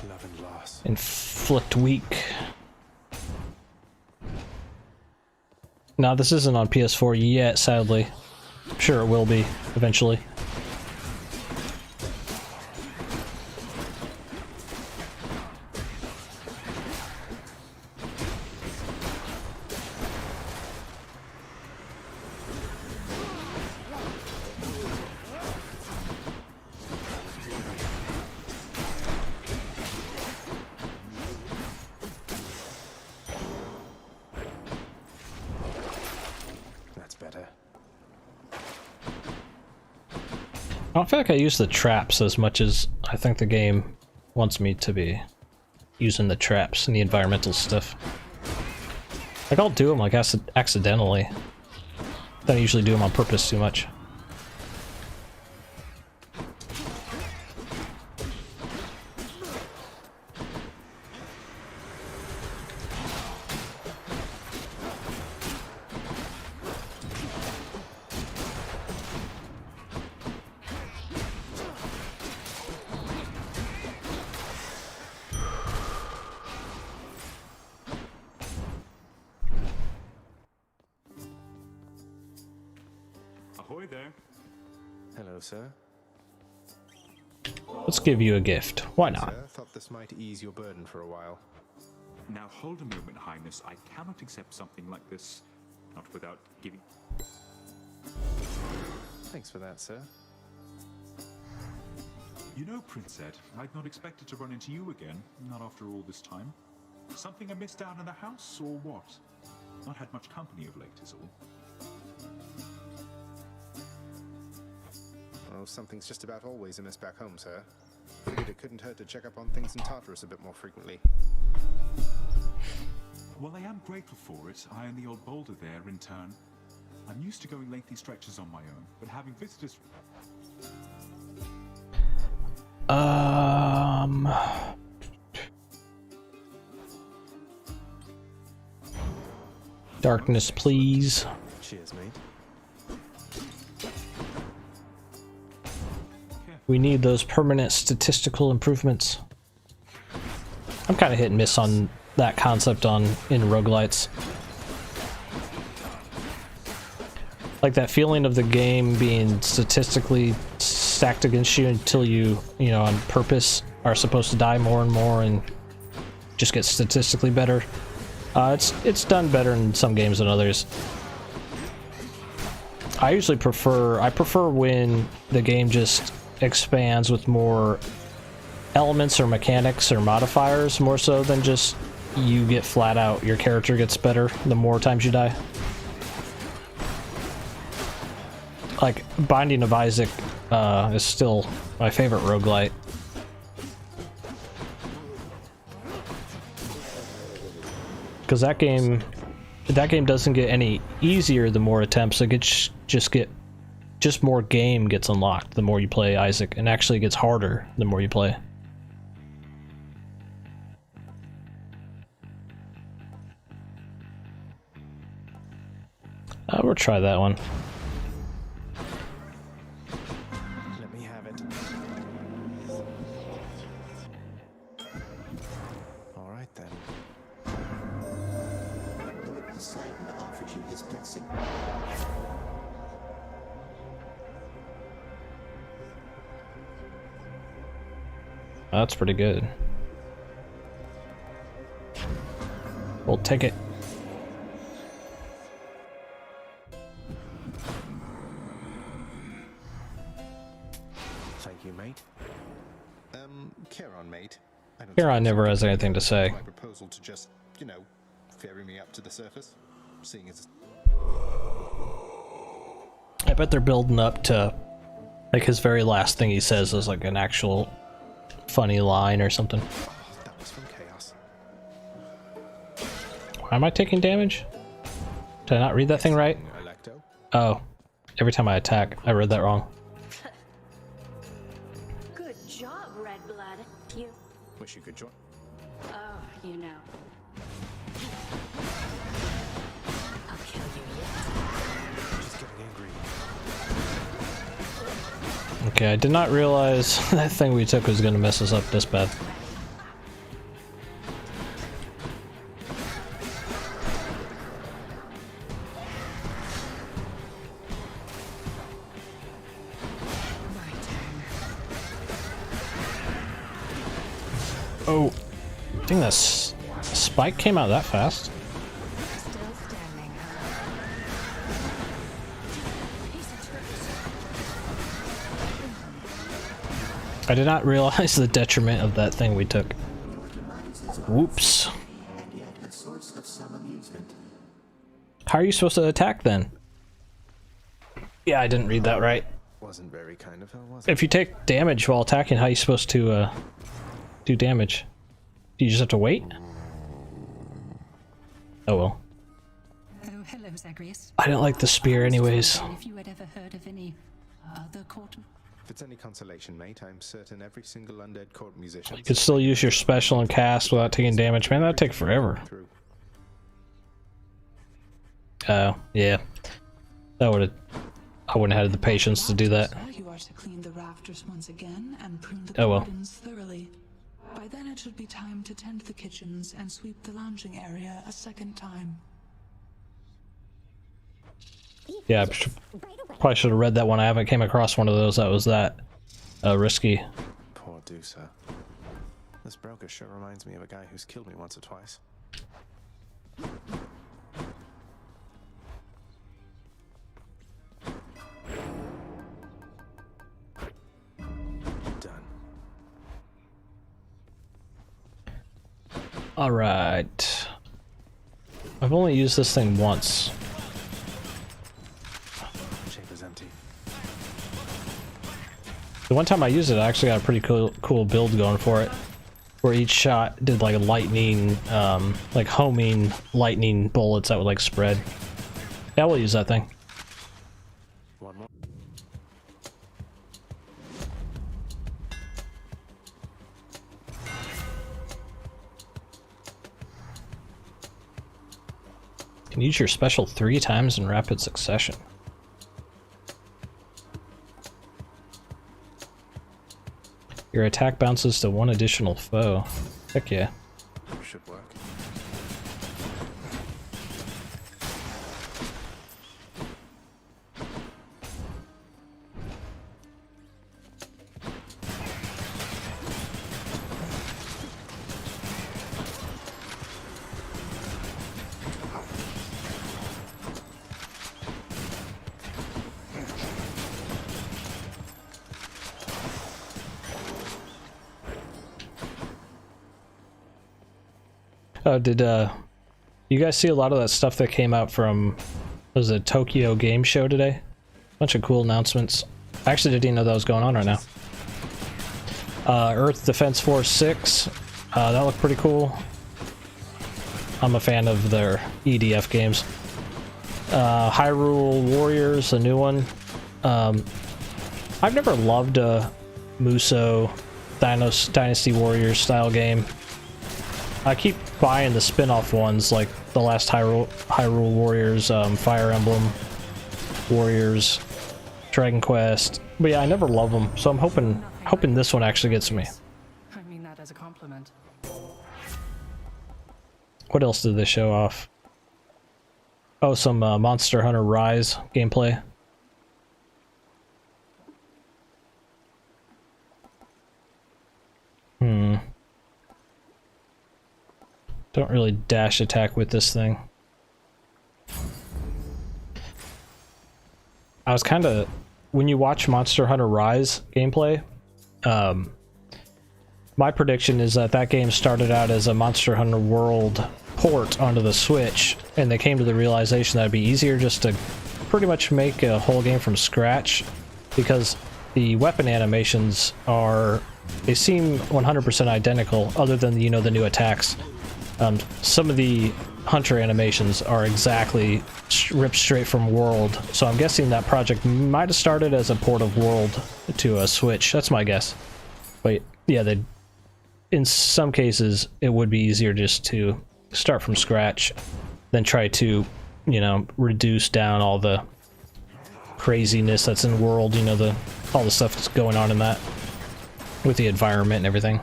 Love and loss. Inflict weak. No, this isn't on PS4 yet, sadly. I'm sure it will be eventually. That's better. I don't feel like I use the traps as much as I think the game wants me to be using the traps and the environmental stuff. Like, I'll do them like accidentally. Don't usually do them on purpose too much. Ahoy there. Hello, sir. Let's give you a gift. Why not? Sir, thought this might ease your burden for a while. Now hold a moment, Highness. I cannot accept something like this. Not without giving... Thanks for that, sir. You know, Prince Ed, I'd not expected to run into you again, not after all this time. Something I missed down in the house, or what? Not had much company of late, is all. Well, something's just about always amiss back home, sir. Figured it couldn't hurt to check up on things in Tartarus a bit more frequently. Well, I am grateful for it. I and the old boulder there, in turn. I'm used to going lengthy stretches on my own, but having visitors... Darkness, please. Cheers, mate. We need those permanent statistical improvements. I'm kind of hit and miss on that concept in roguelites. Like that feeling of the game being statistically stacked against you until you know, on purpose are supposed to die more and more and just get statistically better. It's done better in some games than others. I usually prefer when the game just expands with more elements or mechanics or modifiers, more so than just you get flat out, your character gets better the more times you die. Like, Binding of Isaac is still my favorite roguelite. Because that game doesn't get any easier the more attempts. It gets just more game gets unlocked the more you play Isaac, and actually it gets harder the more you play. We'll try that one. Let me have it. All right then. That's pretty good. We'll take it. Thank you, mate. Charon, mate. Charon never has anything to say. My proposal to just, you know, ferry me up to the surface, seeing as... I bet they're building up to Like his very last thing he says is like an actual funny line or something. Oh, that was from chaos. Why am I taking damage? Did I not read that thing right? Electo? Oh, every time I attack, I read that wrong. Good job, Red Blood. You. Wish you could join. Oh, you know. I'll kill you yet. Just getting angry. Okay, I did not realize that thing we took was going to mess us up this bad. Oh, I think that spike came out that fast. Still standing, I did not realize the detriment of that thing we took. Whoops. How are you supposed to attack then? Yeah, I didn't read that right. Wasn't very kind of her, was it? If you take damage while attacking, how are you supposed to do damage? Do you just have to wait? Oh well. Oh, hello, Zagreus. I didn't like the spear anyways. If you had ever heard of any other court... If it's any consolation, mate, I'm certain every single undead court musician... You could still use your special and cast without taking damage. Man, that'd take forever. Oh, yeah. That would've... I wouldn't have had the patience to do that. You are to clean the rafters once again and prune the Oh well. gardens thoroughly. By then it should be time to tend the kitchens and sweep the lounging area a second time. Yeah, probably should have read that one. I haven't came across one of those that was that risky. Poor Deucer. This broker sure reminds me of a guy who's killed me once or twice. Done. Alright. I've only used this thing once. Chamber's empty. The one time I used it, I actually got a pretty cool build going for it. Where each shot did like a lightning, like homing lightning bullets that would like spread. Yeah, we'll use that thing. One more. You can use your special 3 times in rapid succession. Your attack bounces to 1 additional foe. Heck yeah. Should work. Oh, did you guys see a lot of that stuff that came out from, was it Tokyo Game Show today? Bunch of cool announcements. I actually didn't even know that was going on right now. Earth Defense Force 6, that looked pretty cool. I'm a fan of their EDF games. Hyrule Warriors, a new one. I've never loved a Musou Dynasty Warriors style game. I keep buying the spin-off ones, like the last Hyrule Warriors, Fire Emblem Warriors, Dragon Quest. But yeah, I never love them, so I'm hoping this one actually gets me. I mean that as a compliment. What else did they show off? Oh, some Monster Hunter Rise gameplay. Don't really dash attack with this thing. I was kind of... When you watch Monster Hunter Rise gameplay, my prediction is that that game started out as a Monster Hunter World port onto the Switch, and they came to the realization that it'd be easier just to pretty much make a whole game from scratch, because the weapon animations are, they seem 100% identical, other than, you know, the new attacks. Some of the hunter animations are exactly ripped straight from World, so I'm guessing that project might have started as a port of World to a Switch. That's my guess. But yeah, in some cases it would be easier just to start from scratch than try to, you know, reduce down all the craziness that's in World, you know, all the stuff that's going on in that with the environment and everything.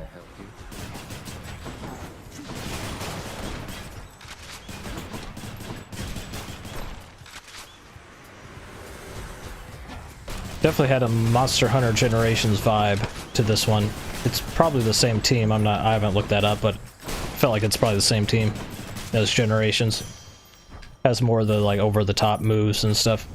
Definitely had a Monster Hunter Generations vibe to this one. It's probably the same team. I haven't looked that up, but felt like it's probably the same team as Generations. Has more of the like over the top moves and stuff.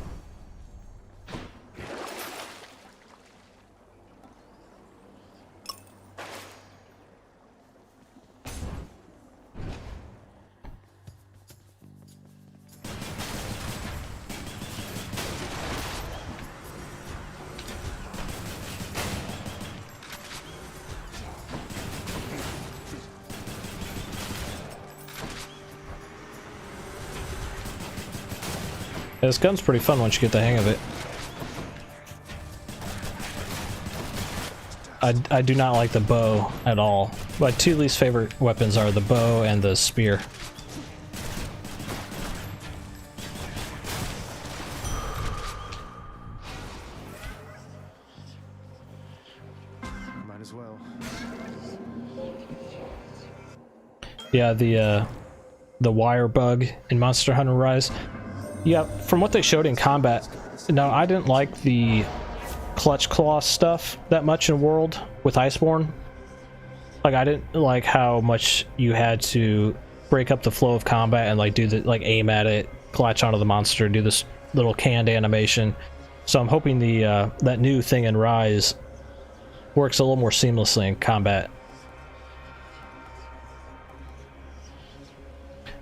Yeah, this gun's pretty fun once you get the hang of it. I do not like the bow at all. My two least favorite weapons are the bow and the spear. Might as well. Yeah, the wire bug in Monster Hunter Rise. Yeah, from what they showed in combat, no, I didn't like the clutch claw stuff that much in World with Iceborne. Like, I didn't like how much you had to break up the flow of combat and like do the aim at it, clutch onto the monster, do this little canned animation. So I'm hoping the that new thing in Rise works a little more seamlessly in combat.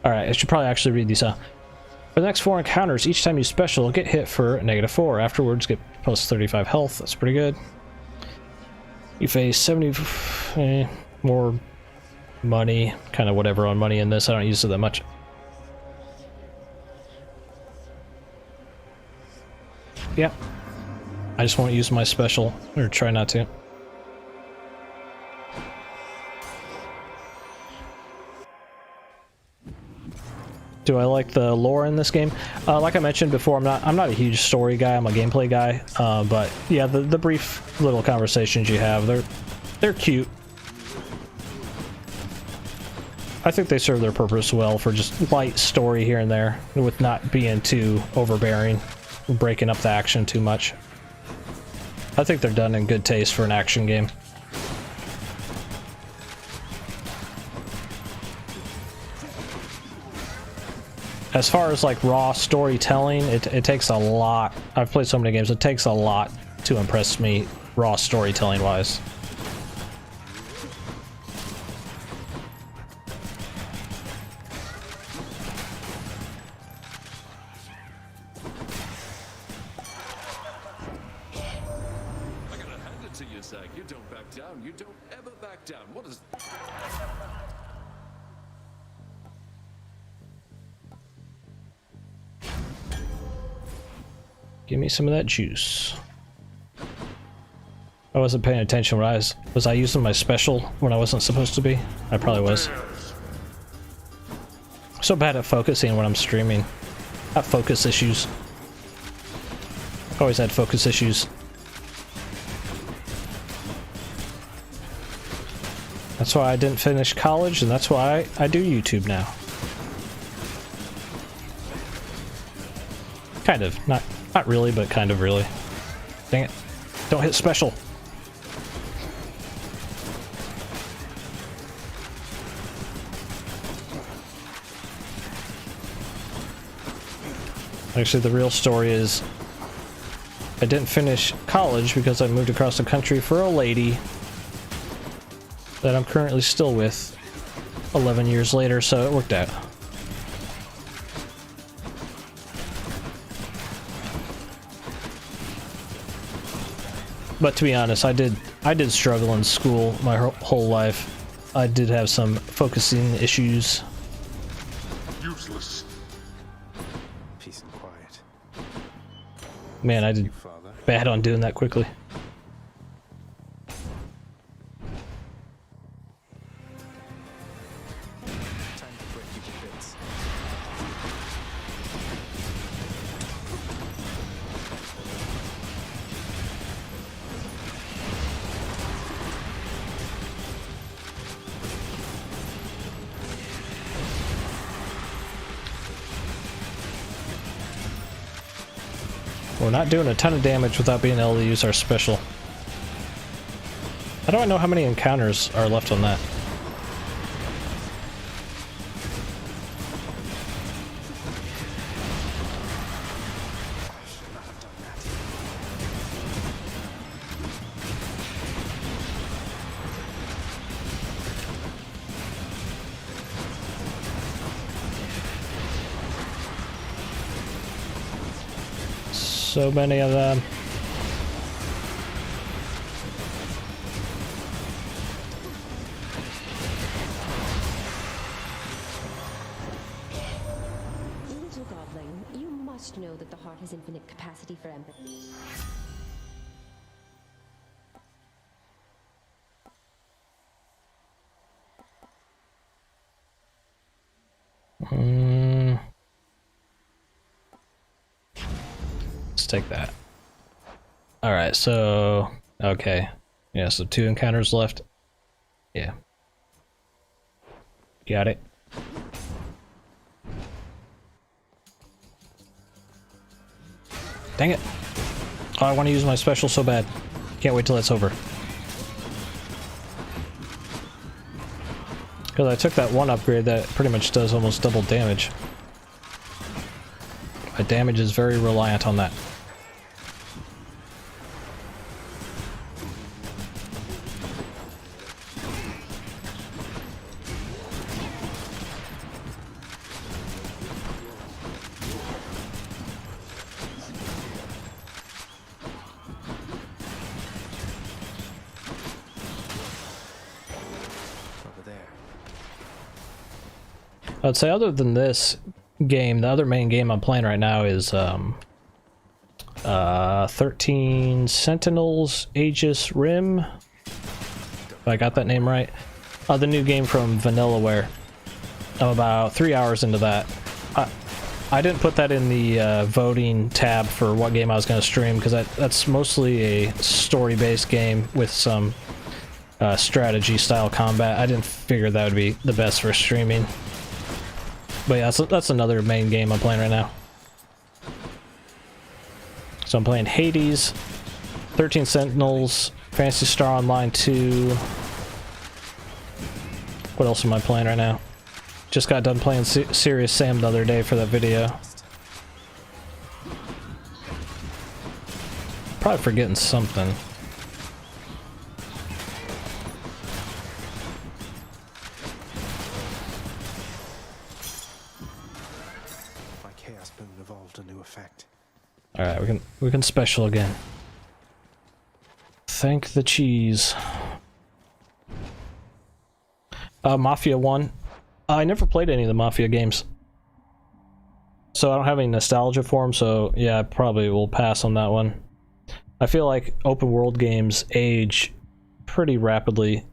All right, I should probably actually read these out. For the next 4 encounters, each time you special, get hit for -4. Afterwards, get plus 35 health. That's pretty good. You face 70 more money, kind of whatever on money in this. I don't use it that much. Yeah. I just won't use my special, or try not to. Do I like the lore in this game? Like I mentioned before, I'm not a huge story guy. I'm a gameplay guy. But yeah, the brief little conversations you have, they're cute. I think they serve their purpose well for just light story here and there, with not being too overbearing, breaking up the action too much. I think they're done in good taste for an action game. As far as like raw storytelling, it takes a lot. I've played so many games, it takes a lot to impress me raw storytelling wise. I gotta hand it to you, Zach. You don't back down. You don't ever back down. What is... Give me some of that juice. I wasn't paying attention when was I using my special when I wasn't supposed to be? I probably was. So bad at focusing when I'm streaming. I have focus issues. Always had focus issues. That's why I didn't finish college, and that's why I do YouTube now. Kind of. Not really, but kind of really. Dang it. Don't hit special. Actually, the real story is I didn't finish college because I moved across the country for a lady that I'm currently still with 11 years later, so it worked out. But to be honest, I did struggle in school my whole life. I did have some focusing issues. Useless. Peace and quiet. Man, I did You, Father. bad on doing that quickly. Time to break you to bits. We're not doing a ton of damage without being able to use our special. How do I know how many encounters are left on that? So many of them. Little godling, you must know that the heart has infinite capacity for empathy. Let's take that. Alright, so... Okay. Yeah, so 2 encounters left. Yeah. Got it. Dang it. Oh, I want to use my special so bad. Can't wait till that's over. Because I took that one upgrade that pretty much does almost double damage. My damage is very reliant on that. I'd say other than this game, the other main game I'm playing right now is 13 Sentinels Aegis Rim. If I got that name right. The new game from Vanillaware. I'm about 3 hours into that. I didn't put that in the voting tab for what game I was going to stream because that's mostly a story-based game with some strategy-style combat. I didn't figure that would be the best for streaming. But yeah, that's another main game I'm playing right now. So I'm playing Hades, 13 Sentinels, Phantasy Star Online 2. What else am I playing right now? Just got done playing Serious Sam the other day for that video. Probably forgetting something. Alright, we can special again. Thank the cheese. Mafia 1. I never played any of the Mafia games. So I don't have any nostalgia for them, so yeah, I probably will pass on that one. I feel like open world games age pretty rapidly.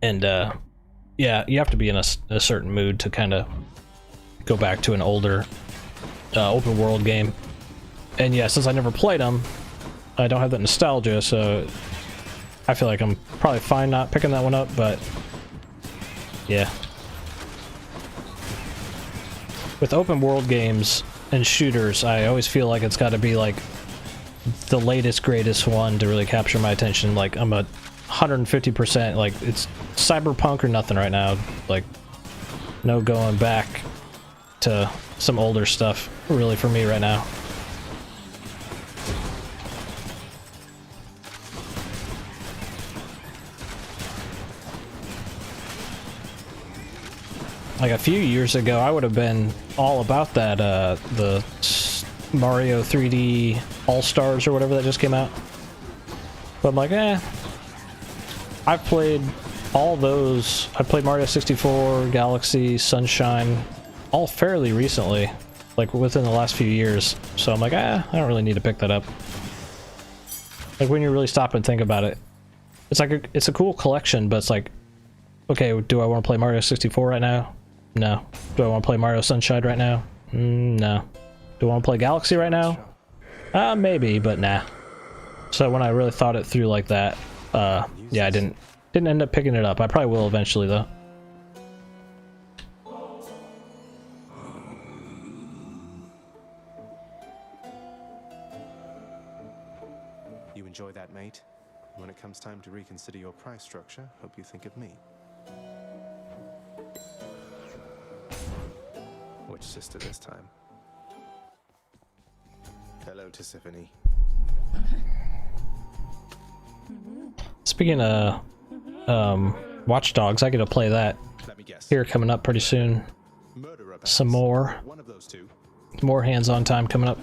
And yeah, you have to be in a certain mood to kind of go back to an older open world game. And yeah, since I never played them, I don't have that nostalgia, so I feel like I'm probably fine not picking that one up, but yeah. With open world games and shooters, I always feel like it's got to be like the latest, greatest one to really capture my attention. Like I'm a 150%, like it's cyberpunk or nothing right now. Like no going back to some older stuff really for me right now. Like a few years ago, I would have been all about that, the Mario 3D All-Stars or whatever that just came out. But I'm like, I've played all those. I played Mario 64, Galaxy, Sunshine, all fairly recently, like within the last few years. So I'm like, I don't really need to pick that up. Like when you really stop and think about it, it's like it's a cool collection, but it's like, okay, do I want to play Mario 64 right now? No. Do I want to play Mario Sunshine right now? No. Do I want to play Galaxy right now? Maybe, but nah. So when I really thought it through like that, yeah, I didn't end up picking it up. I probably will eventually though. You enjoy that, mate? When it comes time to reconsider your price structure, hope you think of me. Which sister this time? Hello, Tisiphone. Speaking of Watch Dogs, I get to play that here coming up pretty soon. Some more hands-on time coming up.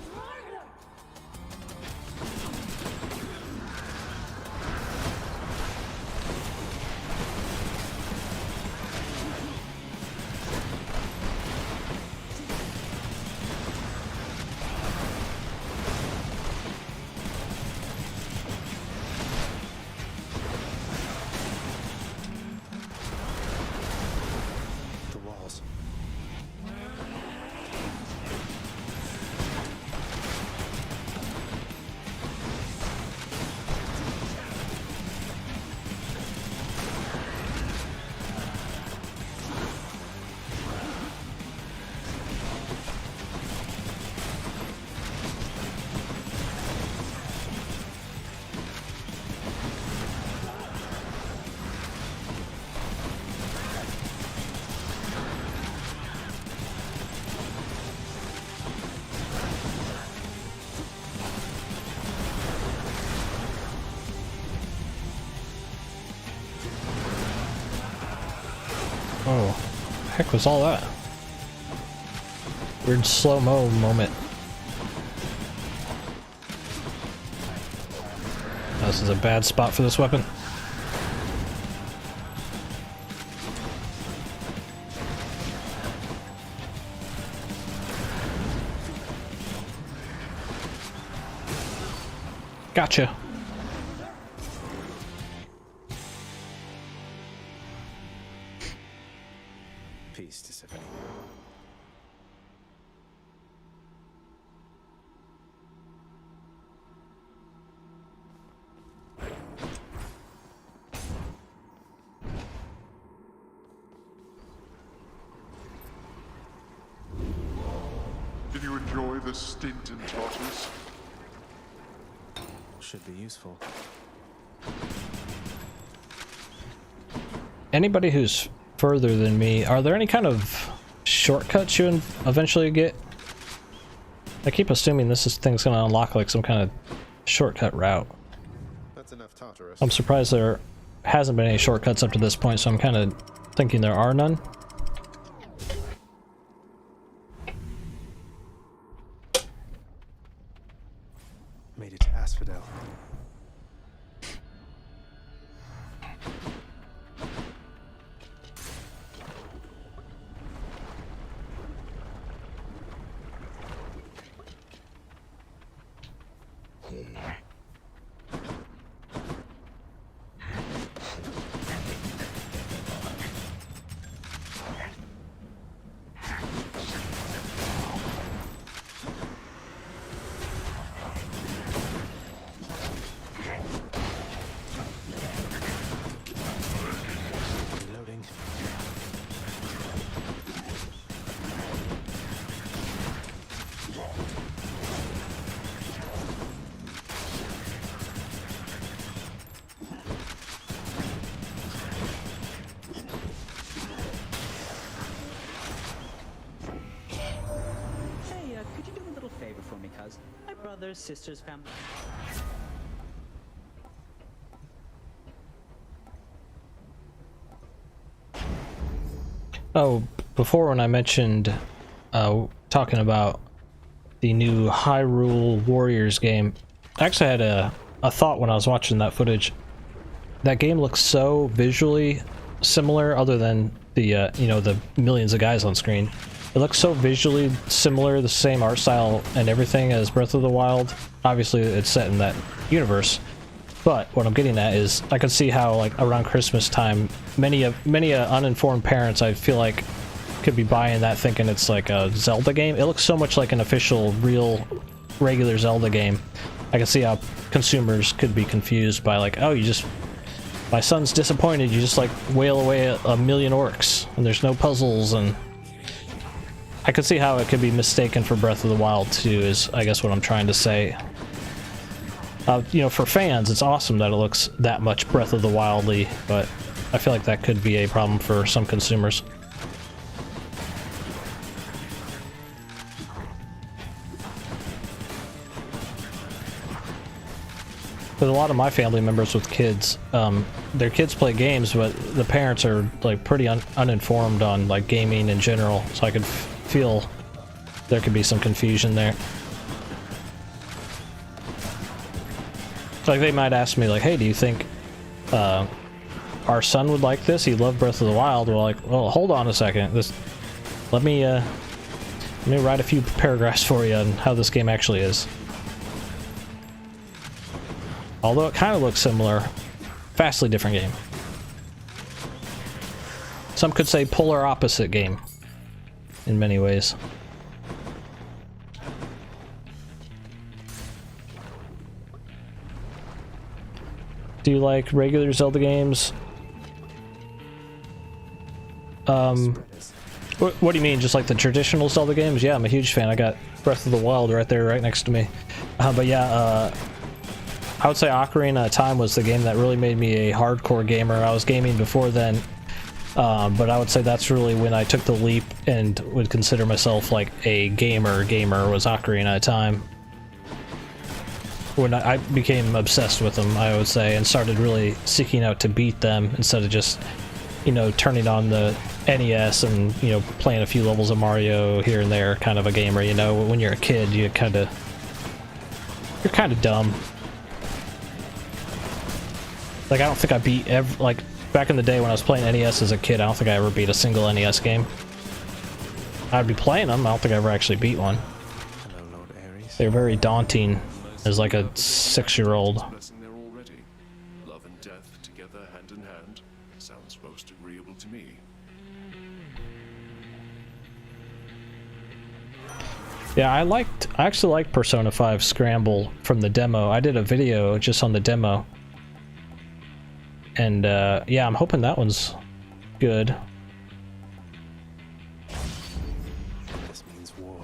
Oh, heck was all that? Weird slow-mo moment. This is a bad spot for this weapon. Gotcha. Peace, Tisiphone. Did you enjoy the stint in Tartarus? Should be useful. Anybody who's further than me, are there any kind of shortcuts you eventually get? I keep assuming this thing's gonna unlock like some kind of shortcut route. That's enough Tartarus. I'm surprised there hasn't been any shortcuts up to this point, so I'm kind of thinking there are none. Made it to Asphodel. Brothers, sisters, family. Oh, before when I mentioned talking about the new Hyrule Warriors game. I actually had a thought when I was watching that footage. That game looks so visually similar, other than the you know, the millions of guys on screen. It looks so visually similar, the same art style and everything as Breath of the Wild. Obviously, it's set in that universe. But what I'm getting at is, I could see how, like, around Christmas time, many uninformed parents, I feel like, could be buying that thinking it's like a Zelda game. It looks so much like an official, real, regular Zelda game. I can see how consumers could be confused by, like, oh, my son's disappointed, you just, like, wail away a million orcs, and there's no puzzles, and I could see how it could be mistaken for Breath of the Wild too, is I guess what I'm trying to say. You know, for fans, it's awesome that it looks that much Breath of the Wild-y, but I feel like that could be a problem for some consumers. With a lot of my family members with kids, their kids play games, but the parents are like pretty uninformed on like gaming in general, so I could feel there could be some confusion there. Like, they might ask me like, hey, do you think our son would like this? He loved Breath of the Wild. We're like, well, hold on a second. Let me write a few paragraphs for you on how this game actually is. Although it kind of looks similar, vastly different game. Some could say polar opposite game in many ways. Do you like regular Zelda games? What do you mean, just like the traditional Zelda games? Yeah, I'm a huge fan. I got Breath of the Wild right there, right next to me. But yeah, I would say Ocarina of Time was the game that really made me a hardcore gamer. I was gaming before then, but I would say that's really when I took the leap and would consider myself like a gamer was Ocarina of Time. When I became obsessed with them, I would say, and started really seeking out to beat them instead of just, you know, turning on the NES and, you know, playing a few levels of Mario here and there, kind of a gamer, you know. When you're a kid, you're kind of dumb. Like, I don't think I beat like, back in the day when I was playing NES as a kid, I don't think I ever beat a single NES game. I'd be playing them, I don't think I ever actually beat one. They're very daunting as like a 6-year-old. Love and death together hand in hand. Sounds most agreeable to me. Yeah, I actually liked Persona 5 Scramble from the demo. I did a video just on the demo. And yeah, I'm hoping that one's good. This means war.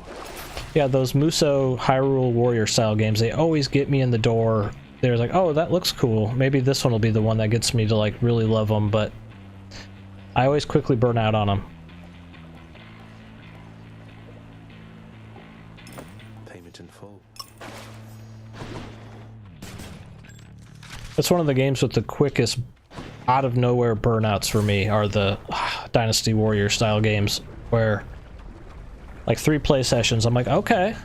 Yeah, those Musou Hyrule Warrior style games, they always get me in the door. They're like, oh, that looks cool. Maybe this one will be the one that gets me to like really love them, but I always quickly burn out on them. Payment in full. That's one of the games with the quickest out of nowhere burnouts for me, are the Dynasty Warrior style games, where like 3 play sessions I'm like, okay,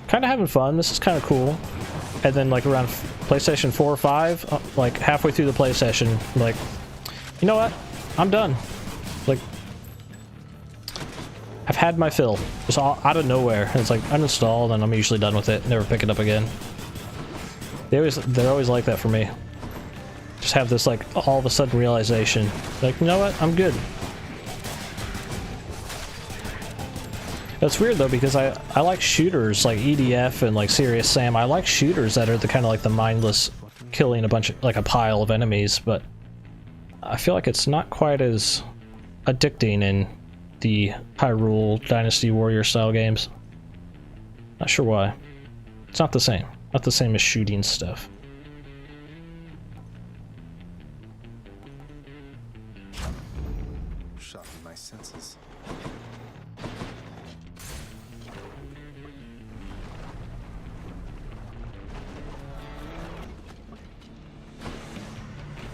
kind of having fun, this is kind of cool, and then like around PlayStation 4 or 5, like halfway through the play session, I'm like, you know what, I'm done. Like, I've had my fill, just all out of nowhere, and it's like uninstall, and I'm usually done with it, never pick it up again. They're always like that for me. Just have this like all of a sudden realization, like, you know what, I'm good. That's weird though, because I like shooters like EDF and like Serious Sam. I like shooters that are the kind of like the mindless killing a bunch of, like a pile of enemies, but I feel like it's not quite as addicting in the Hyrule Dynasty Warrior style games. Not sure why. It's not the same. Not the same as shooting stuff. Sharpen my senses.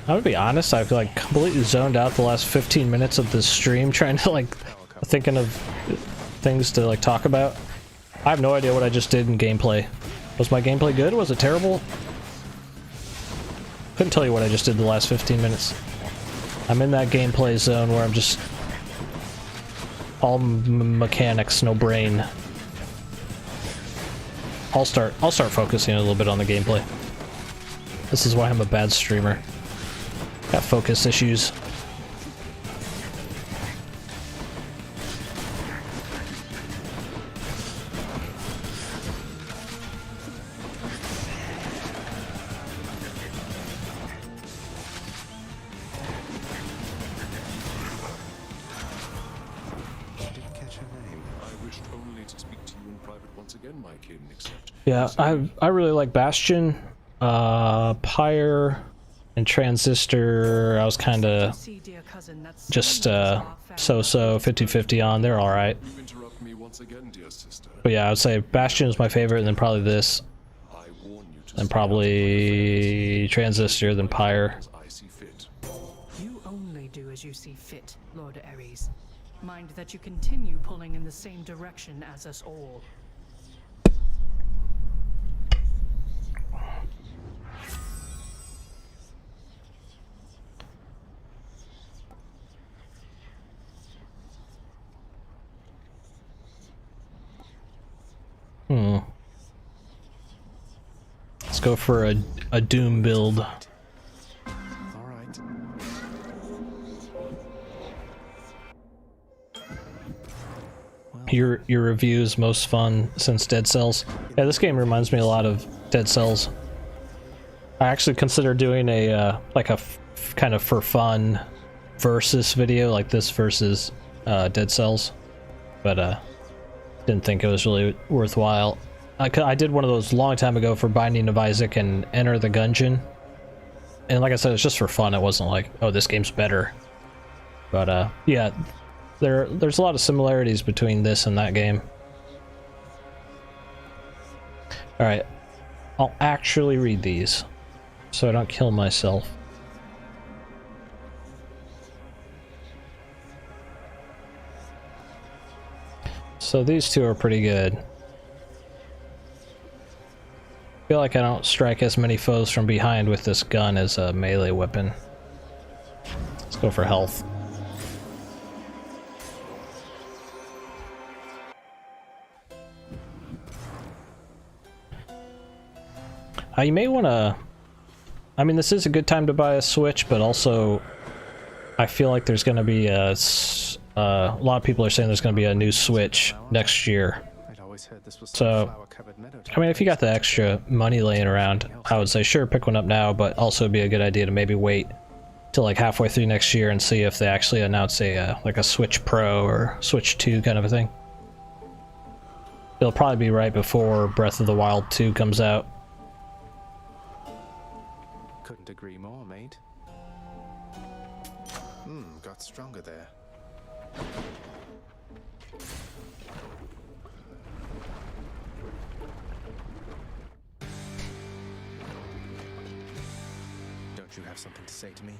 I'm gonna be honest, I've like completely zoned out the last 15 minutes of this stream trying to like thinking of things to like talk about. I have no idea what I just did in gameplay. Was my gameplay good? Was it terrible? Couldn't tell you what I just did the last 15 minutes. I'm in that gameplay zone where I'm just all mechanics, no brain. I'll start focusing a little bit on the gameplay. This is why I'm a bad streamer. Got focus issues. Yeah, I really like Bastion, Pyre, and Transistor. I was kind of just so-so, 50-50 on. They're all right. But yeah, I would say Bastion is my favorite, and then probably this, and probably Transistor, then Pyre. You only do as you see fit, Lord Ares. Mind that you continue pulling in the same direction as us all. Let's go for a Doom build. All right. Your review is most fun since Dead Cells. Yeah, this game reminds me a lot of Dead Cells. I actually consider doing a like a kind of for fun versus video like this versus Dead Cells, but didn't think it was really worthwhile. I did one of those long time ago for Binding of Isaac and Enter the Gungeon, and like I said, it's just for fun. It wasn't like, oh, this game's better. But yeah, there's a lot of similarities between this and that game. All right, I'll actually read these so I don't kill myself. So these two are pretty good. I feel like I don't strike as many foes from behind with this gun as a melee weapon. Let's go for health. You may want to... I mean, this is a good time to buy a Switch, but also I feel like there's going to be a lot of people are saying there's going to be a new Switch next year. So, I mean, if you got the extra money laying around, I would say sure, pick one up now, but also it'd be a good idea to maybe wait till like halfway through next year and see if they actually announce a like a Switch Pro or Switch 2 kind of a thing. It'll probably be right before Breath of the Wild 2 comes out. Couldn't agree more, mate. Got stronger there. Don't you have something to say to me?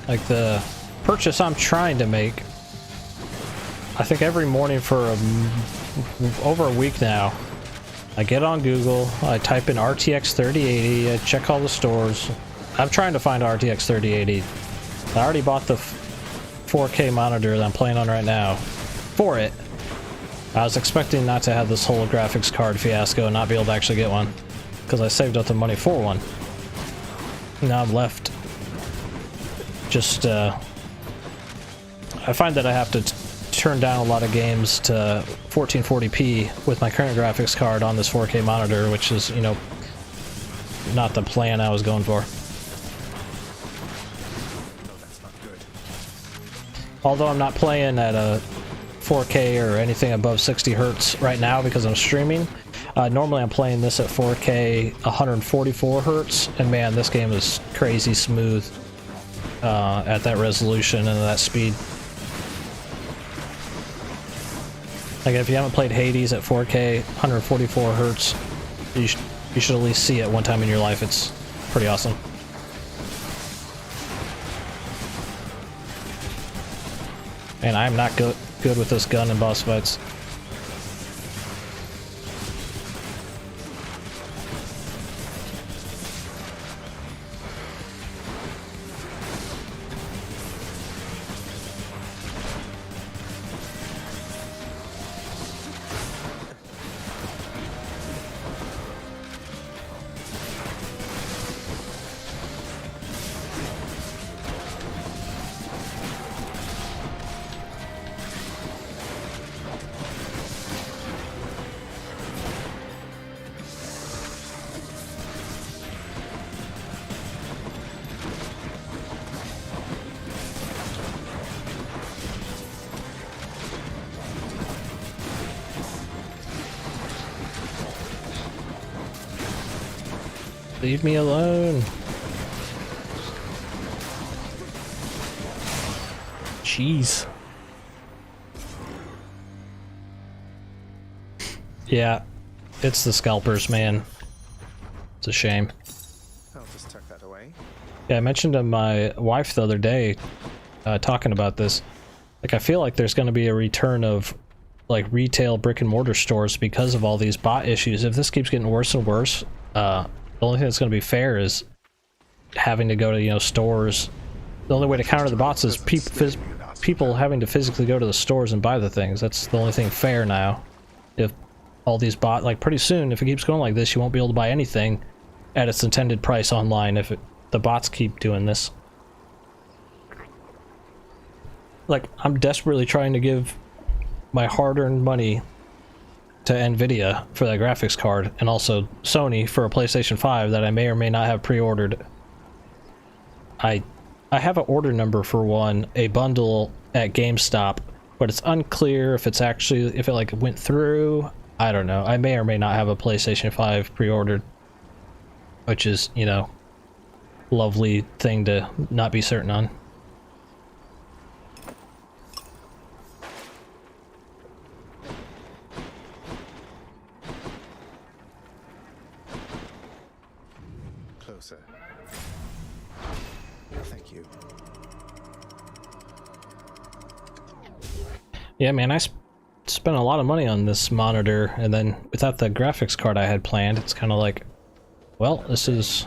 Like the purchase I'm trying to make, I think every morning for over a week now, I get on Google, I type in RTX 3080, I check all the stores. I'm trying to find RTX 3080. I already bought the 4K monitor that I'm playing on right now for it. I was expecting not to have this whole graphics card fiasco and not be able to actually get one, because I saved up the money for one. Now I'm left. Just, I find that I have to turn down a lot of games to 1440p with my current graphics card on this 4K monitor, which is, you know, not the plan I was going for. Although I'm not playing at a 4K or anything above 60 hertz right now because I'm streaming. Normally I'm playing this at 4K 144 hertz, and man, this game is crazy smooth at that resolution and that speed. Like, if you haven't played Hades at 4K 144 hertz, you should at least see it one time in your life. It's pretty awesome. And I'm not good with this gun in boss fights. Leave me alone. Jeez. Yeah, it's the scalpers, man. It's a shame. I'll just tuck that away. Yeah, I mentioned to my wife the other day, talking about this. Like, I feel like there's going to be a return of, like, retail brick and mortar stores because of all these bot issues. If this keeps getting worse and worse, the only thing that's going to be fair is having to go to, you know, stores. The only way to counter the bots is people having to physically go to the stores and buy the things. That's the only thing fair now. If all these bots, like, pretty soon, if it keeps going like this, you won't be able to buy anything at its intended price online if the bots keep doing this. Like, I'm desperately trying to give my hard-earned money to Nvidia for that graphics card, and also Sony for a PlayStation 5 that I may or may not have pre-ordered. I have an order number for one, a bundle at GameStop, but it's unclear if it's actually, if it like went through. I don't know. I may or may not have a PlayStation 5 pre-ordered, which is, you know, lovely thing to not be certain on. Closer. Thank you. Yeah, man, I spent a lot of money on this monitor, and then without the graphics card I had planned, it's kind of like, well, this is...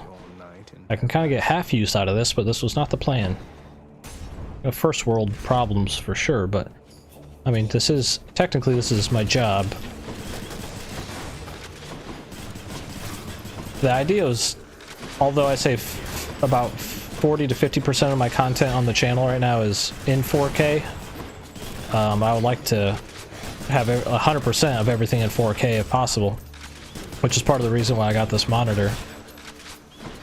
I can kind of get half use out of this, but this was not the plan. You know, first world problems for sure, but I mean, this is... technically this is my job. The idea was, although I say about 40 to 50% of my content on the channel right now is in 4K, I would like to have 100% of everything in 4K if possible, which is part of the reason why I got this monitor.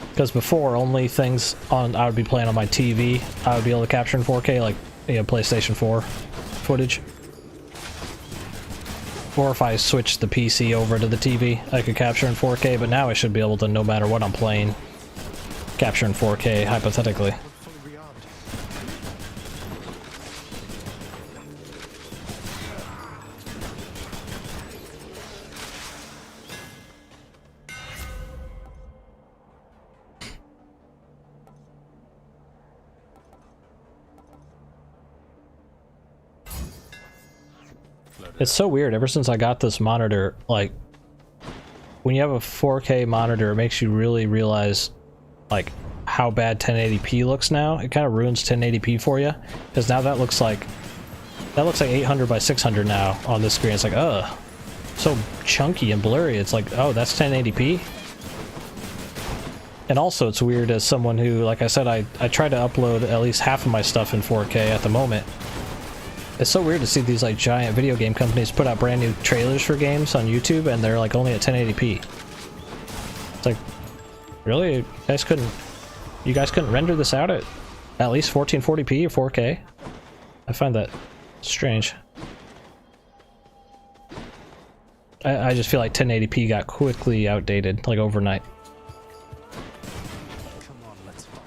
Because before, only things I would be playing on my TV, I would be able to capture in 4K, like, you know, PlayStation 4 footage. Or if I switched the PC over to the TV, I could capture in 4K, but now I should be able to, no matter what I'm playing, capture in 4K, hypothetically. It's so weird, ever since I got this monitor, like, when you have a 4K monitor, it makes you really realize, like, how bad 1080p looks now. It kind of ruins 1080p for you, because now that looks like 800 by 600 now on this screen. It's like, ugh, so chunky and blurry. It's like, oh, that's 1080p? And also it's weird as someone who, like I said, I try to upload at least half of my stuff in 4K at the moment. It's so weird to see these like giant video game companies put out brand new trailers for games on YouTube and they're like only at 1080p. It's like, really? You guys couldn't render this out at least 1440p or 4K? I find that strange. I just feel like 1080p got quickly outdated, like overnight. Come on, let's fight.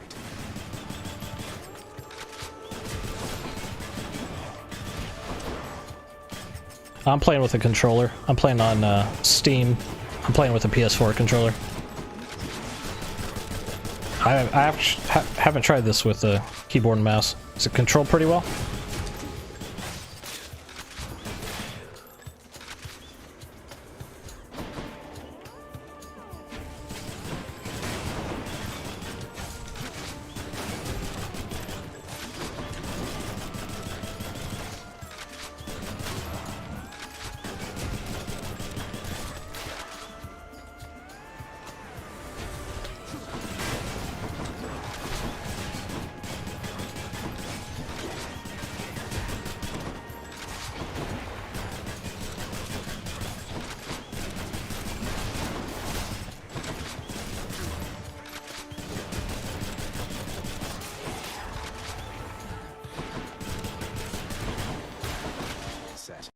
I'm playing with a controller. I'm playing on Steam. I'm playing with a PS4 controller. I haven't tried this with a keyboard and mouse. Does it control pretty well? Set.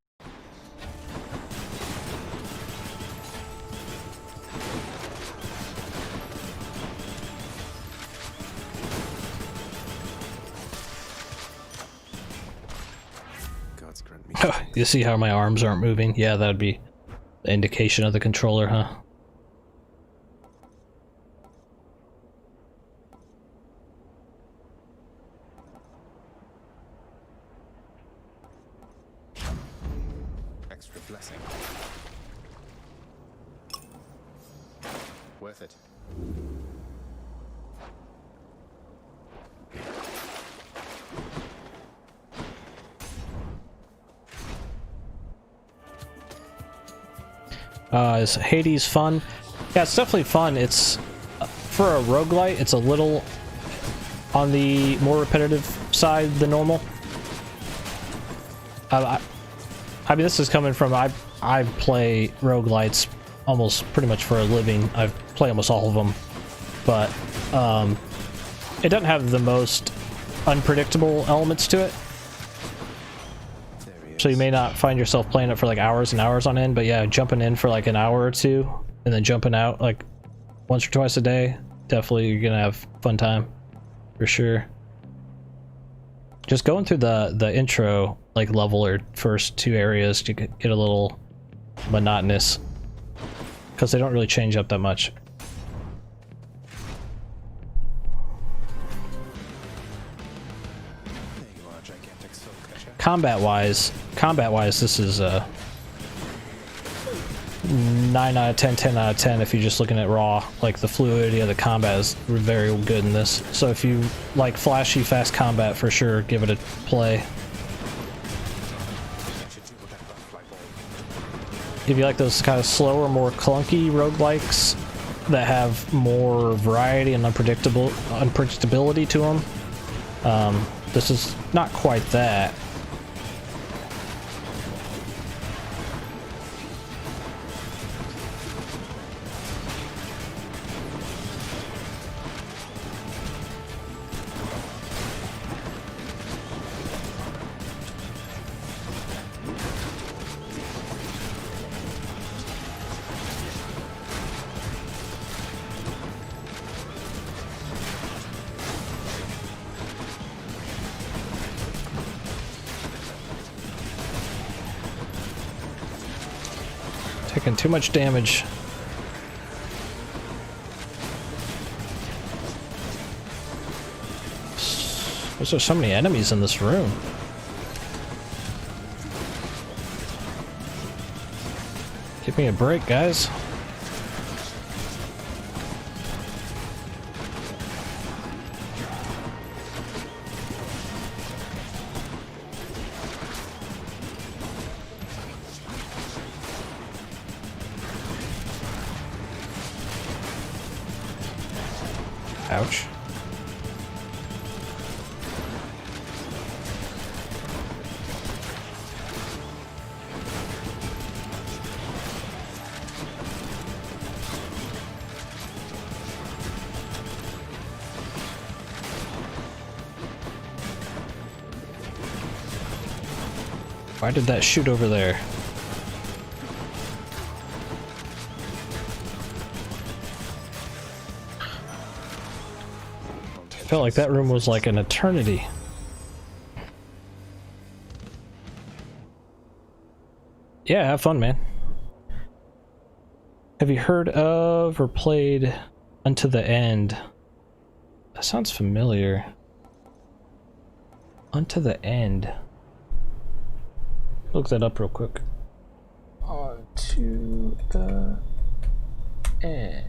God's grant me. You see how my arms aren't moving? Yeah, that'd be the indication of the controller, huh? Extra blessing. Worth it. Is Hades fun? Yeah, it's definitely fun. It's for a roguelite, it's a little on the more repetitive side than normal. I mean, this is coming from I play roguelites almost pretty much for a living. I play almost all of them, but it doesn't have the most unpredictable elements to it. So you may not find yourself playing it for like hours and hours on end, but yeah, jumping in for like an hour or two and then jumping out like once or twice a day, definitely you're gonna have fun time for sure. Just going through the intro like level or first two areas to get a little monotonous because they don't really change up that much. There you are, gigantic soul catcher. Combat wise, this is 9 out of 10, 10 out of 10 if you're just looking at raw. Like the fluidity of the combat is very good in this. So if you like flashy, fast combat, for sure, give it a play. If you like those kind of slower, more clunky roguelikes that have more variety and unpredictability to them, this is not quite that. Taking too much damage. There's so many enemies in this room. Give me a break, guys. Ouch. Why did that shoot over there? Felt like that room was like an eternity. Yeah, have fun, man. Have you heard of or played Unto the End? That sounds familiar. Unto the End. Look that up real quick. Unto the End.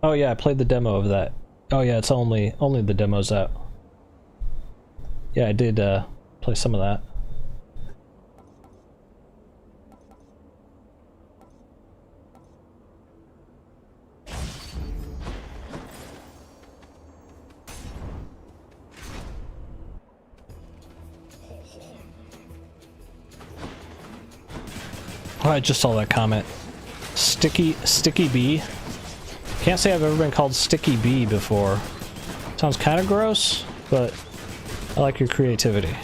Oh yeah, I played the demo of that. Oh yeah, it's only the demo's out. Yeah, I did play some of that. Oh, I just saw that comment. Sticky bee. Can't say I've ever been called Sticky Bee before. Sounds kind of gross, but I like your creativity.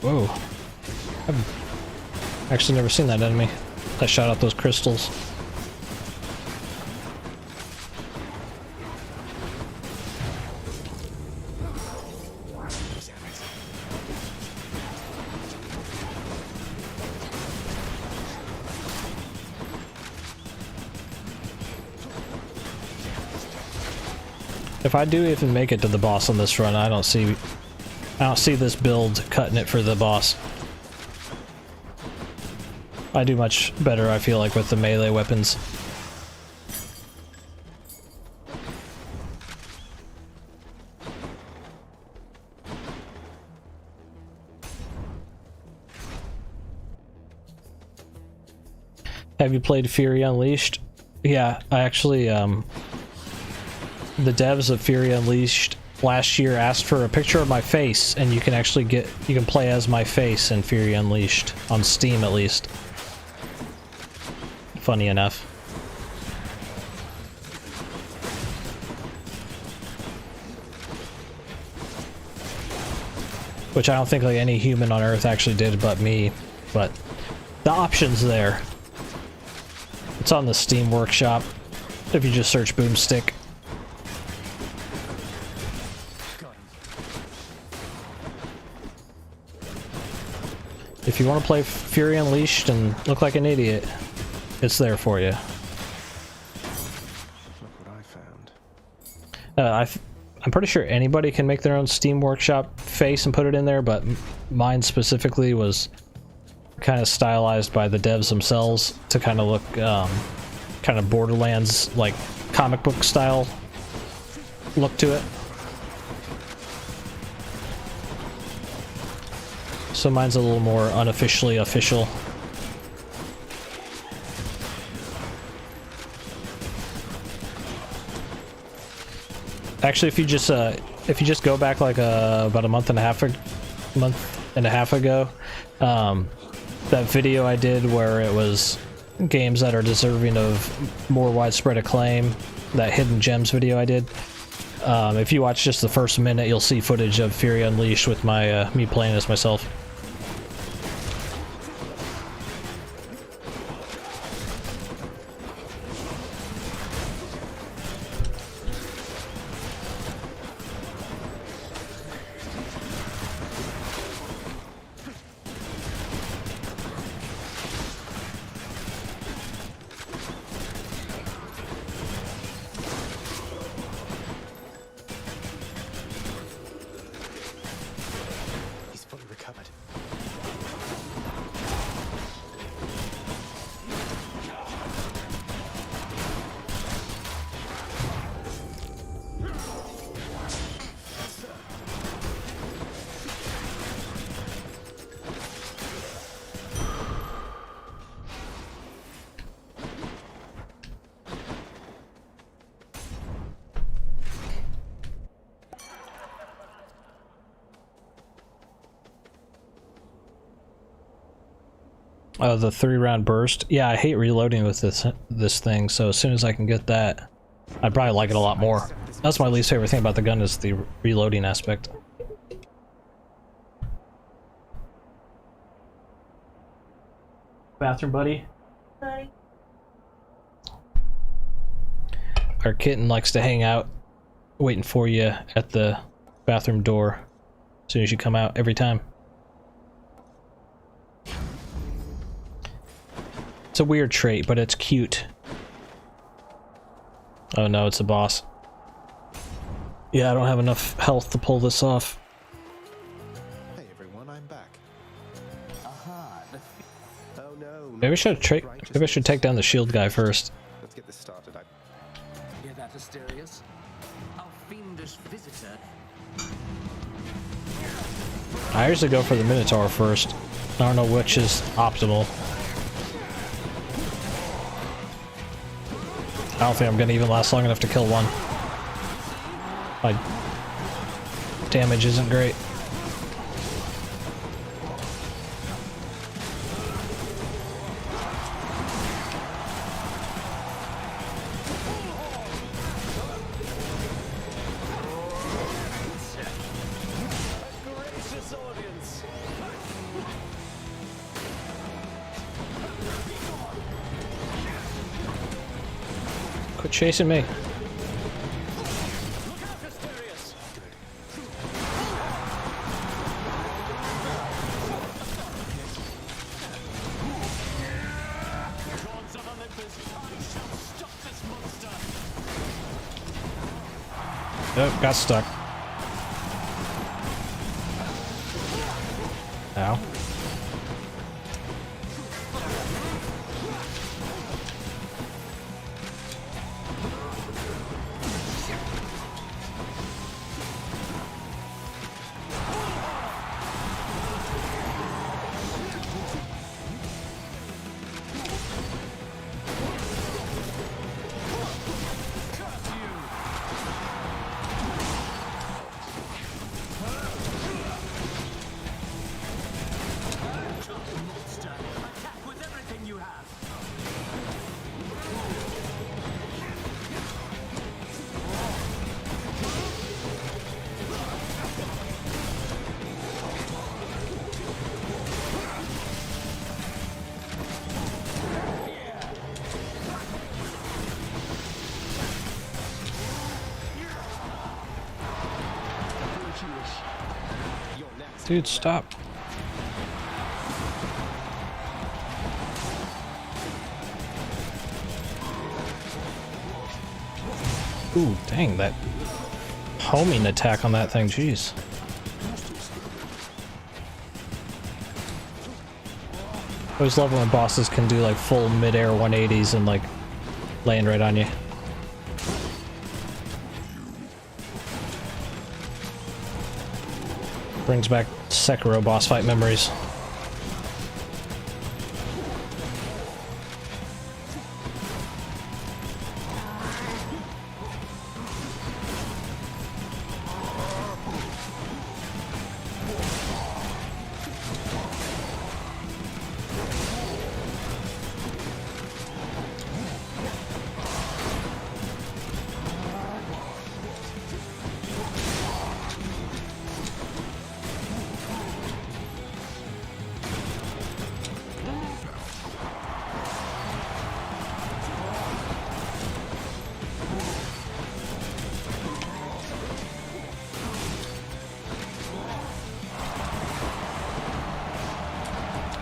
Whoa. I've actually never seen that enemy that shot out those crystals. If I do even make it to the boss on this run, I don't see this build cutting it for the boss. I do much better, I feel like, with the melee weapons. Have you played Fury Unleashed? Yeah, I actually, the devs of Fury Unleashed last year asked for a picture of my face, and you can actually you can play as my face in Fury Unleashed, on Steam at least. Funny enough. Which I don't think like any human on Earth actually did but me, but the option's there. It's on the Steam Workshop if you just search Boomstick. If you want to play Fury Unleashed and look like an idiot, it's there for you. Look what I found. I'm pretty sure anybody can make their own Steam Workshop face and put it in there, but mine specifically was kind of stylized by the devs themselves to kind of look kind of Borderlands like comic book style look to it. So mine's a little more unofficially official. Actually, if you just go back like about a month and a half ago, that video I did where it was games that are deserving of more widespread acclaim, that Hidden Gems video I did. If you watch just the first minute, you'll see footage of Fury Unleashed with my me playing as myself. He's fully recovered. Oh, the 3-round burst. Yeah, I hate reloading with this thing, so as soon as I can get that, I'd probably like it a lot more. That's my least favorite thing about the gun is the reloading aspect. Bathroom buddy? Buddy. Our kitten likes to hang out waiting for you at the bathroom door as soon as you come out every time. It's a weird trait, but it's cute. Oh no, it's a boss. Yeah, I don't have enough health to pull this off. Hey everyone, I'm back. Oh no. Maybe I should take down the shield guy first. Let's get this started. Hear that, Asterius? Our fiendish visitor. I usually go for the minotaur first. I don't know which is optimal. I don't think I'm gonna even last long enough to kill one. My damage isn't great. Quit chasing me. Oh, got stuck. Ow. Dude, stop. Ooh, dang, that homing attack on that thing, jeez. I always love when bosses can do like full mid-air 180s and like land right on you. Brings back Sekiro boss fight memories.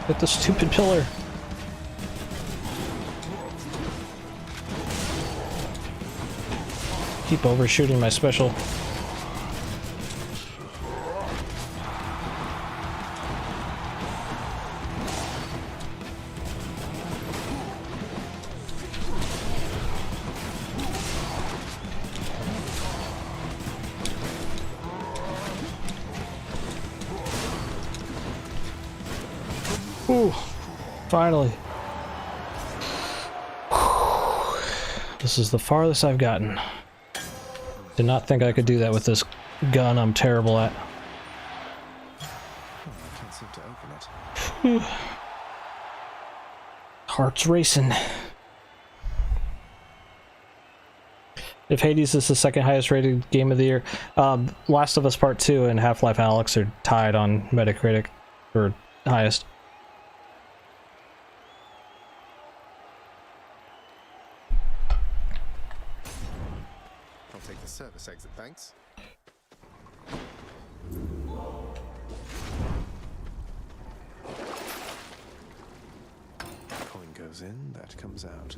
Hit the stupid pillar. Keep overshooting my special. Ooh, finally. This is the farthest I've gotten. Did not think I could do that with this gun I'm terrible at. Oh, I can't seem to open it. Heart's racing. If Hades is the second highest rated game of the year, Last of Us Part 2 and Half-Life Alyx are tied on Metacritic for highest. I'll take the service exit, thanks. Coin goes in, that comes out.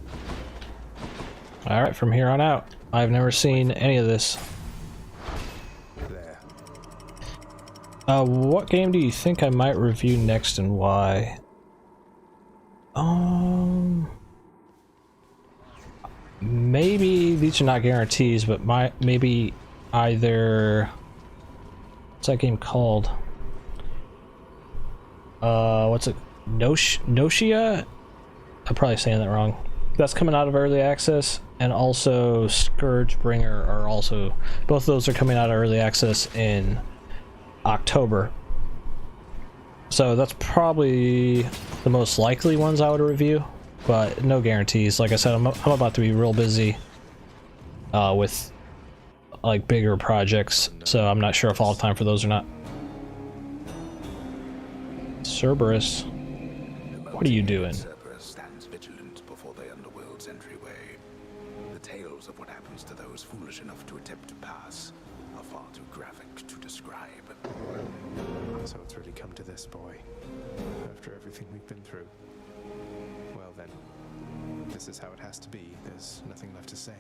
Alright, from here on out. I've never seen any of this. There. What game do you think I might review next and why? Maybe these are not guarantees, but maybe either. What's that game called? What's it? Notia? I'm probably saying that wrong. That's coming out of early access, and also Scourgebringer are also, both of those are coming out of early access in October. So that's probably the most likely ones I would review, but no guarantees. Like I said, I'm about to be real busy with like bigger projects, so I'm not sure if I'll have time for those or not. Cerberus, what are you doing? Cerberus stands vigilant before the underworld's entryway. The tales of what happens to those foolish enough to attempt to pass are far too graphic to describe. So it's really come to this, boy. After everything we've been through. Well then, this is how it has to be. There's nothing left to say.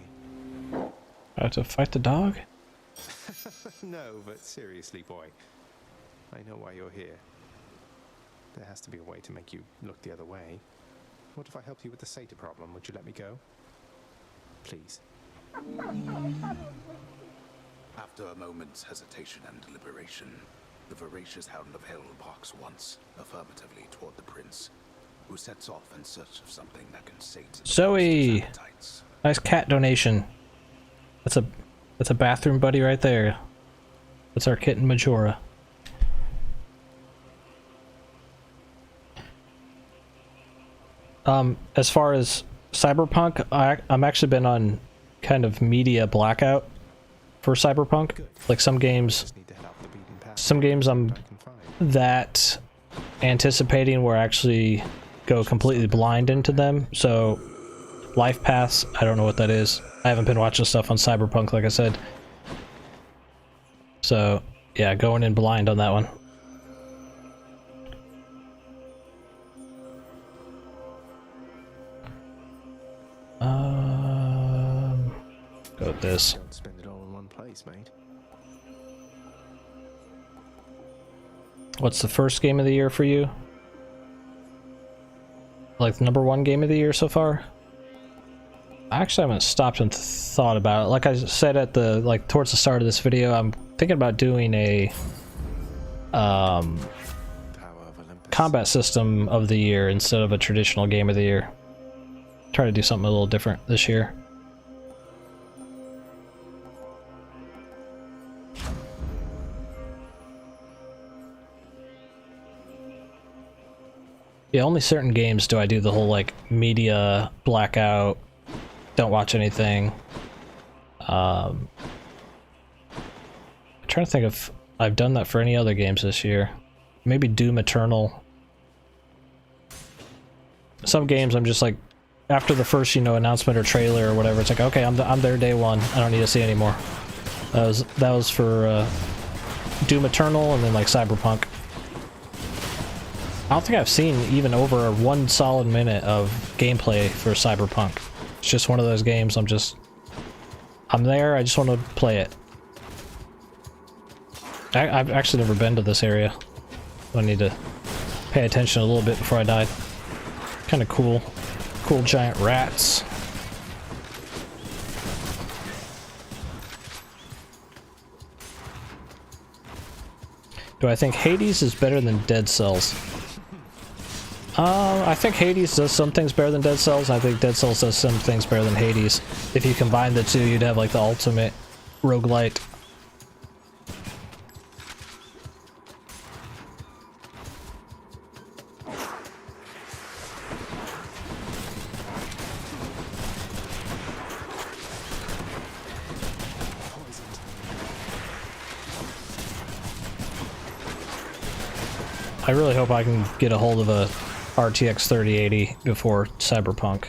I have to fight the dog? No, but seriously, boy. I know why you're here. There has to be a way to make you look the other way. What if I help you with the Sata problem? Would you let me go? Please. After a moment's hesitation and deliberation, the voracious hound of hell barks once, affirmatively toward the prince, who sets off in search of something that can sate Zoe! Nice cat donation. That's a bathroom buddy right there. That's our kitten Majora. As far as Cyberpunk, I'm actually been on kind of media blackout for Cyberpunk. Like some games I'm that anticipating where I actually go completely blind into them. So life paths, I don't know what that is. I haven't been watching stuff on Cyberpunk, like I said. So yeah, going in blind on that one. Go with this. Don't spend it all in one place, mate. What's the first game of the year for you? Like the #1 game of the year so far? I actually haven't stopped and thought about it. Like I said at the towards the start of this video, I'm thinking about doing a combat system of the year instead of a traditional game of the year. Try to do something a little different this year. Yeah, only certain games do I do the whole like media blackout, don't watch anything. I'm trying to think if I've done that for any other games this year. Maybe Doom Eternal. Some games I'm just like, after the first, announcement or trailer or whatever, it's like, okay, I'm there day one. I don't need to see anymore. That was for Doom Eternal and then like Cyberpunk. I don't think I've seen even over 1 solid minute of gameplay for Cyberpunk. It's just one of those games I'm there, I just want to play it. I've actually never been to this area. I need to pay attention a little bit before I die. Kind of cool. Cool giant rats. Do I think Hades is better than Dead Cells? I think Hades does some things better than Dead Cells. I think Dead Cells does some things better than Hades. If you combine the two, you'd have like the ultimate roguelite. I really hope I can get a hold of a RTX 3080 before Cyberpunk.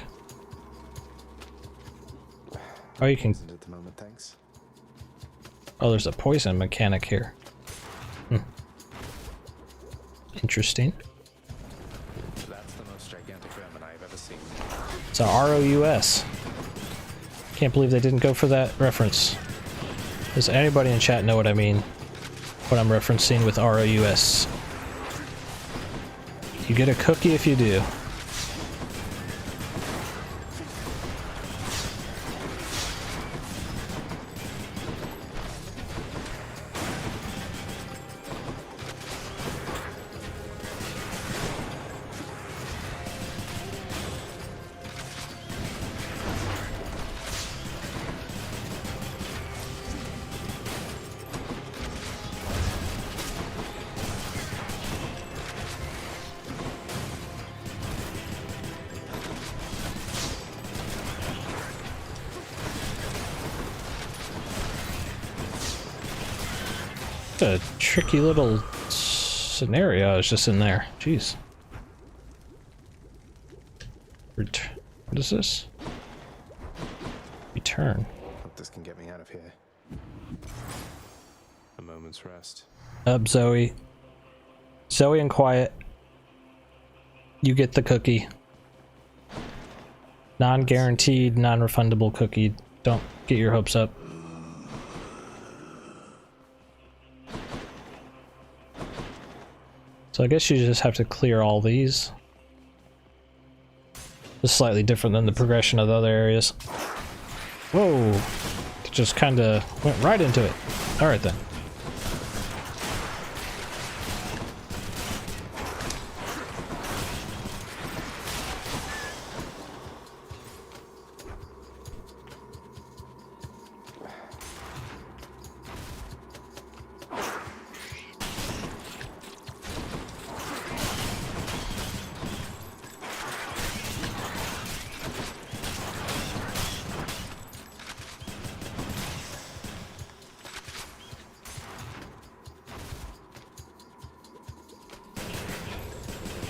Oh, you can... At the moment, thanks. Oh, there's a poison mechanic here. Interesting. That's the most gigantic vermin I've ever seen. It's a ROUS. Can't believe they didn't go for that reference. Does anybody in chat know what I mean? What I'm referencing with ROUS? You get a cookie if you do. A tricky little scenario is just in there. Jeez. What is this? Return. Hope this can get me out of here. A moment's rest. Up, Zoe. Zoe and Quiet. You get the cookie. Non-guaranteed, non-refundable cookie. Don't get your hopes up. So I guess you just have to clear all these. It's slightly different than the progression of the other areas. Whoa! It just kinda went right into it. Alright then.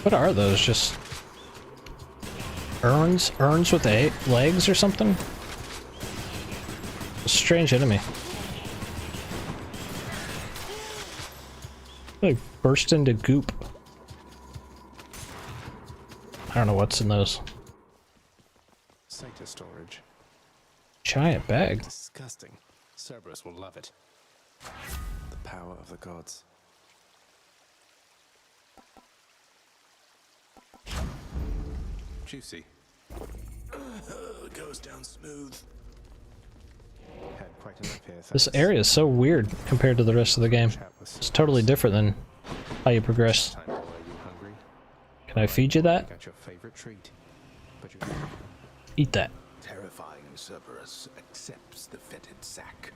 What are those? Just urns? Urns with legs or something? A strange enemy. They burst into goop. I don't know what's in those. Satyr storage. Giant bag. Disgusting. Cerberus will love it. The power of the gods. Juicy. Goes down smooth. Had quite enough here. This area is so weird compared to the rest of the game. It's totally different than how you progress. Can I feed you that? Got your favorite treat. But you Eat that. Terrifying Cerberus accepts the fetid sack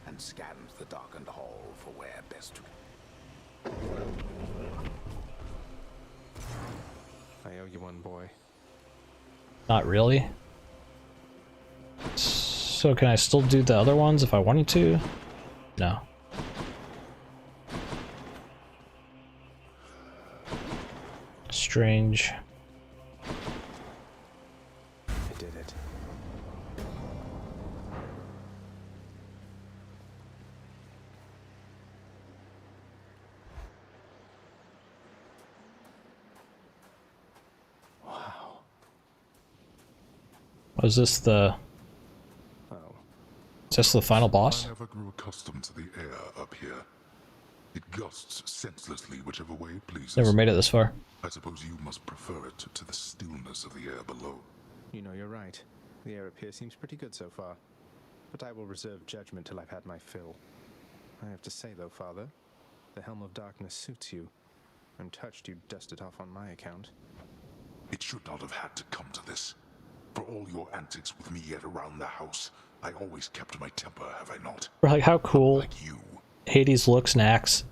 and scans the darkened hall for where best to. I owe you one, boy. Not really. So can I still do the other ones if I wanted to? No. Strange. I did it. Wow. Was this the... Is this the final boss? I never grew accustomed to the air up here. It gusts senselessly whichever way it pleases. Never made it this far. I suppose you must prefer it to the stillness of the air below. You know, you're right. The air up here seems pretty good so far. But I will reserve judgment till I've had my fill. I have to say, though, Father, the Helm of Darkness suits you. I'm touched you dust it off on my account. It should not have had to come to this. For all your antics with me yet around the house, I always kept my temper, have I not? Or like how cool Hades looks and acts.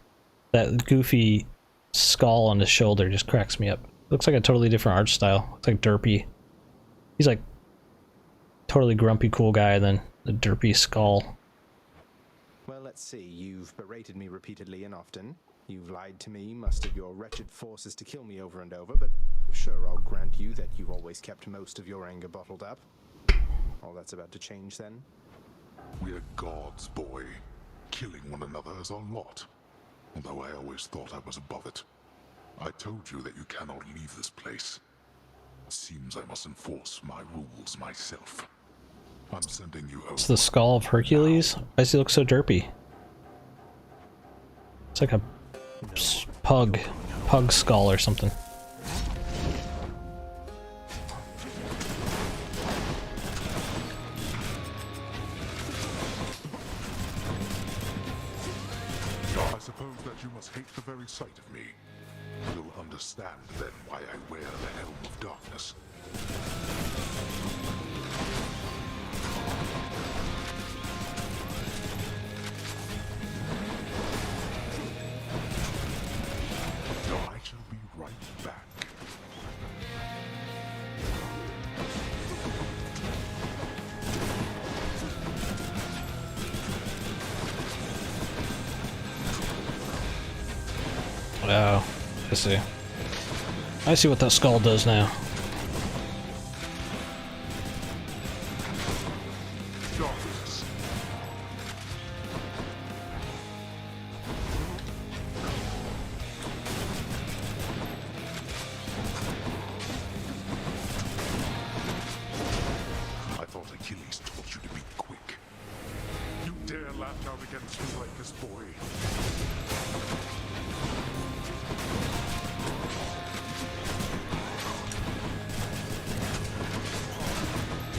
That goofy skull on his shoulder just cracks me up. Looks like a totally different art style. Looks like derpy. He's like totally grumpy cool guy than the derpy skull. Well, let's see. You've berated me repeatedly and often. You've lied to me, mustered your wretched forces to kill me over and over, but sure, I'll grant you that you've always kept most of your anger bottled up. All that's about to change, then? We're gods, boy. Killing one another is our lot. Although I always thought I was above it. I told you that you cannot leave this place. Seems I must enforce my rules myself. I'm sending you home. It's the skull of Hercules. Why does he look so derpy? It's like a pug skull or something. I suppose that you must hate the very sight of me. You'll understand then why I wear the Helm of Darkness. I shall be right back. Oh, I see. I see what that skull does now. I thought Achilles taught you to be quick. You dare laugh out against me like this, boy?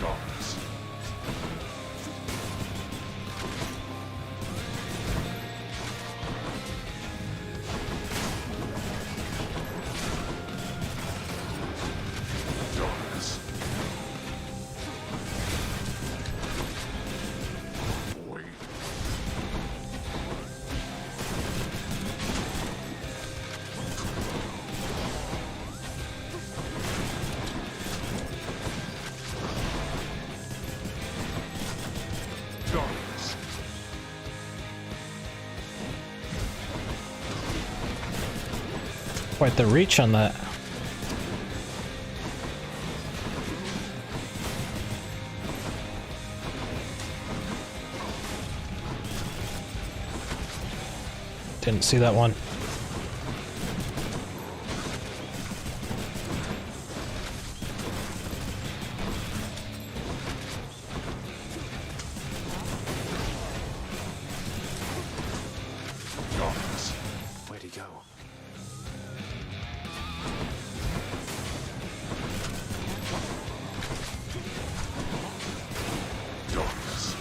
Darkness. Darkness. Boy. Darkness. Quite the reach on that. Didn't see that one. Darkness. Where'd he go? Darkness.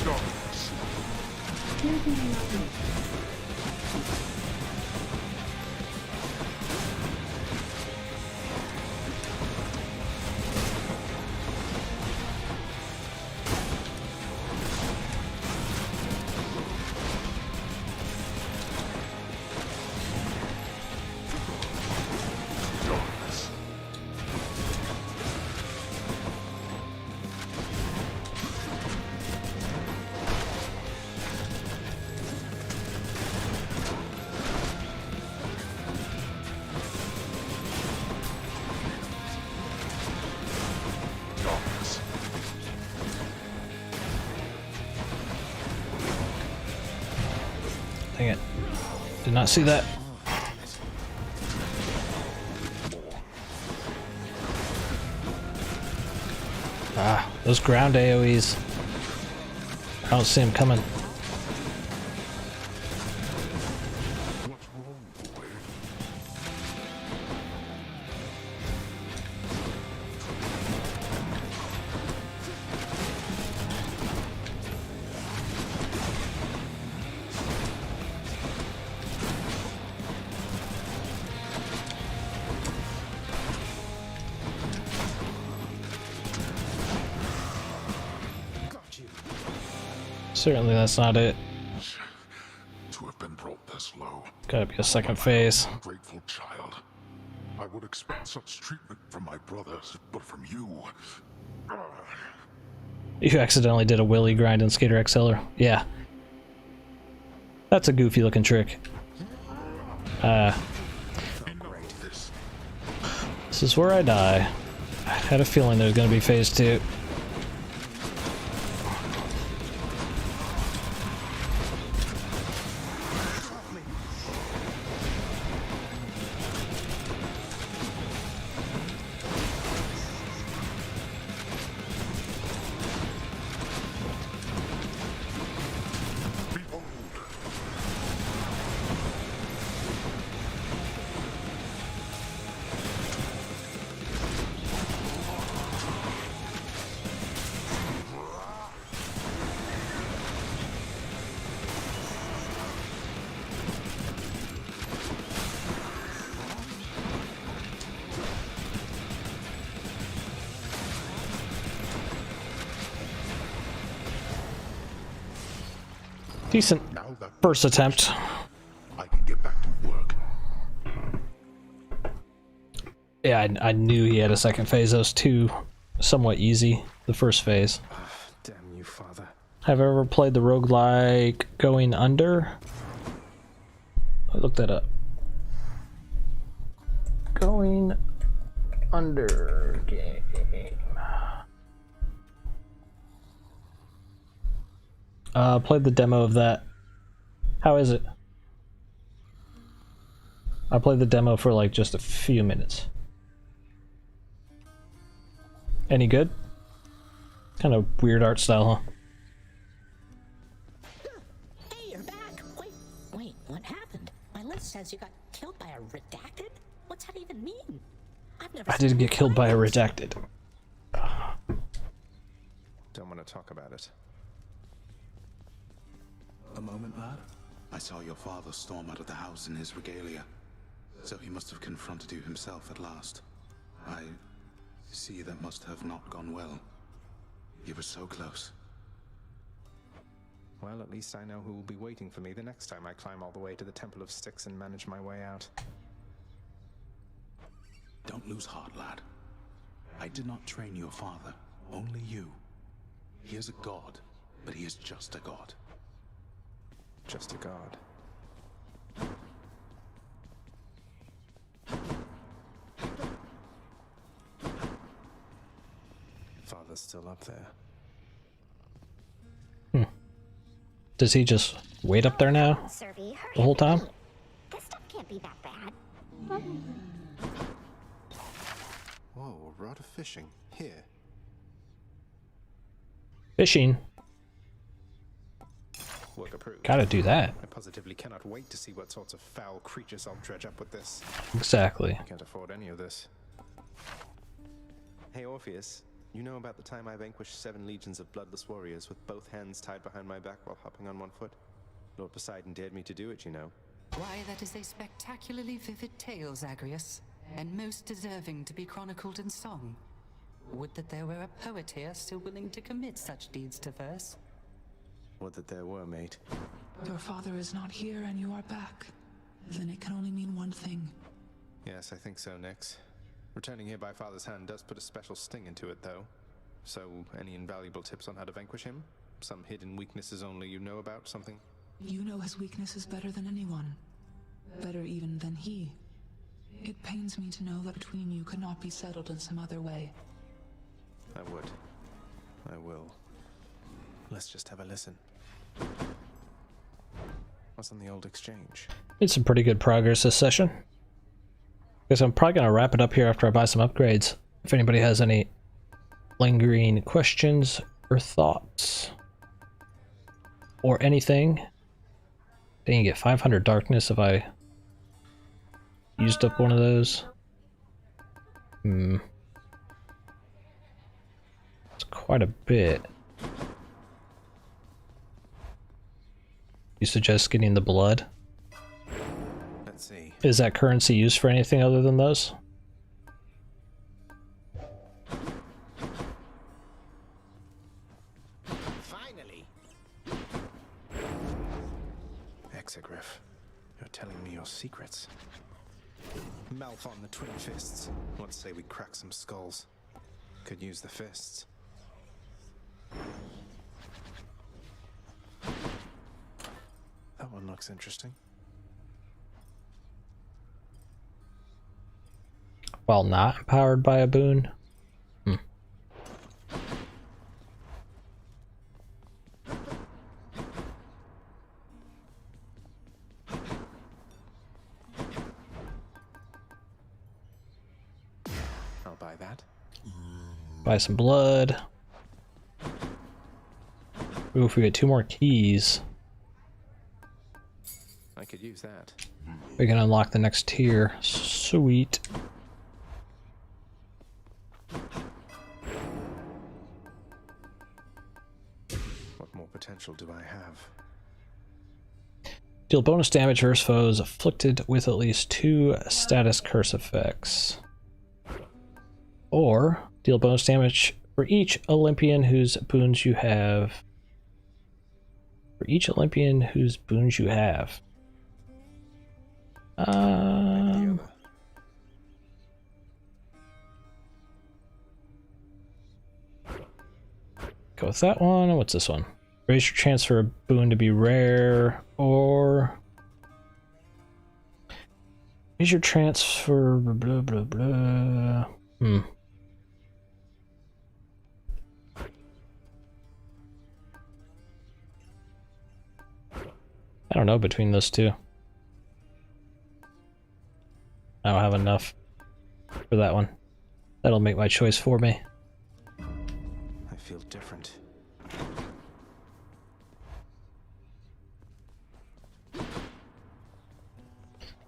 Darkness. Darkness. Darkness. Dang it. Did not see that. Ah, those ground AoEs. I don't see him coming. What's wrong, boy? Got you. Certainly that's not it. Gotta be a second phase. Ungrateful child. I would expect such treatment from my brothers, but from you. You accidentally did a willy grind in Skater XL. Yeah. That's a goofy looking trick. This is where I die. I had a feeling there was gonna be phase 2. Decent first attempt. I can get back to work. Yeah, I knew he had a second phase. Those two somewhat easy. The first phase. Damn you, father. Have I ever played the roguelike Going Under? I looked that up. Going Under game. Played the demo of that. How is it? I played the demo for like just a few minutes. Any good? Kind of weird art style, huh? Hey, you're back! Wait, what happened? My list says you got killed by a redacted? What's that even mean? I've never I didn't get killed by a redacted. Don't want to talk about it. A moment, lad. I saw your father storm out of the house in his regalia. So he must have confronted you himself at last. I see that must have not gone well. You were so close. Well, at least I know who will be waiting for me the next time I climb all the way to the Temple of Styx and manage my way out. Don't lose heart, lad. I did not train your father, only you. He is a god, but he is just a god. Just a god. Father's still up there. Does he just wait up there now? Servy, hurry The whole up time? and eat. This stuff can't be that bad. Whoa, a rod of fishing. Here. Fishing. Work approved. Gotta do that. I positively cannot wait to see what sorts of foul creatures I'll dredge up with this. Exactly. I can't afford any of this. Hey Orpheus, you know about the time I vanquished 7 legions of bloodless warriors with both hands tied behind my back while hopping on one foot? Lord Poseidon dared me to do it, you know. Why, that is a spectacularly vivid tale, Zagreus, and most deserving to be chronicled in song. Would that there were a poet here still willing to commit such deeds to verse. Would that there were, mate. Your father is not here and you are back. Then it can only mean one thing. Yes, I think so, Nix. Returning here by father's hand does put a special sting into it, though. So, any invaluable tips on how to vanquish him? Some hidden weaknesses only you know about? Something? You know his weaknesses better than anyone. Better even than he. It pains me to know that between you could not be settled in some other way. I would. I will. Let's just have a listen. What's on the old exchange? Made some pretty good progress this session. Guess I'm probably gonna wrap it up here after I buy some upgrades. If anybody has any lingering questions or thoughts or anything. Then you get 500 darkness if I used up one of those. It's quite a bit. You suggest getting the blood? Let's see. Is that currency used for anything other than those? Finally. Exegriff. You're telling me your secrets. Malphon the Twin Fists. Let's say we crack some skulls. Could use the fists. That one looks interesting. While not empowered by a boon? I'll buy that. Buy some blood. Ooh, if we get 2 more keys, I could use that. we can unlock the next tier. Sweet. What more potential do I have? Deal bonus damage versus foes afflicted with at least 2 status curse effects. Or deal bonus damage for each Olympian whose boons you have. For each Olympian whose boons you have. Go with that one. What's this one? Raise your chance for a boon to be rare, or raise your chance for blah blah blah. I don't know between those two. I don't have enough for that one. That'll make my choice for me. I feel different.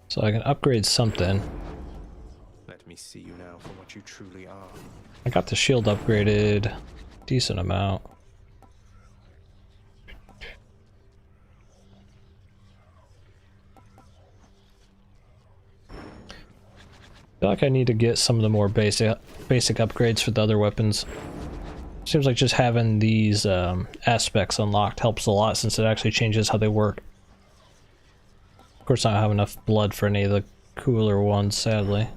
So I can upgrade something. Let me see you now for what you truly are. I got the shield upgraded decent amount. I feel like I need to get some of the more basic upgrades for the other weapons. Seems like just having these aspects unlocked helps a lot since it actually changes how they work. Of course, I don't have enough blood for any of the cooler ones, sadly.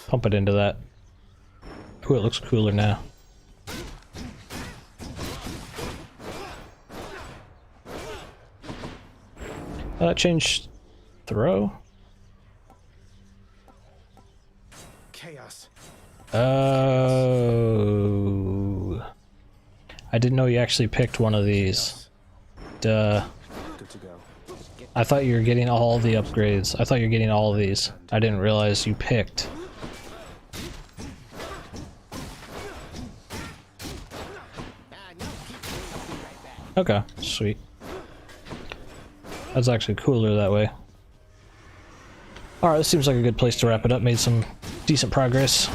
Pump it into that. Ooh, it looks cooler now. Change throw. Chaos. Oh. I didn't know you actually picked one of these. Duh. Good to go. I thought you were getting all the upgrades. I thought you were getting all of these. I didn't realize you picked. Okay, sweet. That's actually cooler that way. Alright, this seems like a good place to wrap it up. Made some decent progress.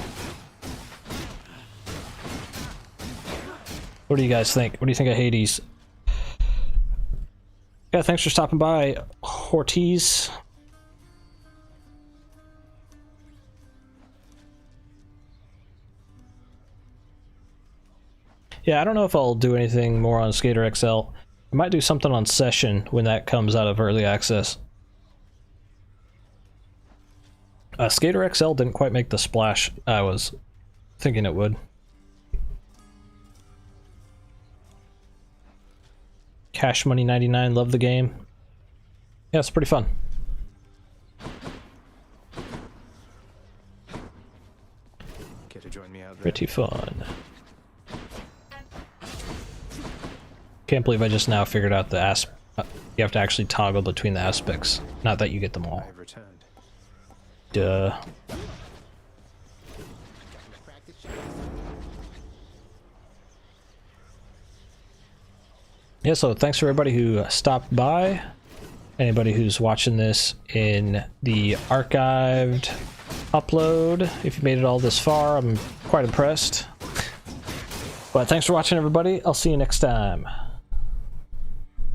What do you guys think? What do you think of Hades? Yeah, thanks for stopping by, Ortiz. Yeah, I don't know if I'll do anything more on Skater XL. I might do something on Session when that comes out of early access. Skater XL didn't quite make the splash I was thinking it would. Cash Money 99, love the game. Yeah, it's pretty fun. Care to join me out there? Pretty fun. Can't believe I just now figured out the you have to actually toggle between the aspects. Not that you get them all. I've returned. Duh. Yeah, so thanks for everybody who stopped by. Anybody who's watching this in the archived upload, if you made it all this far, I'm quite impressed. But thanks for watching, everybody. I'll see you next time.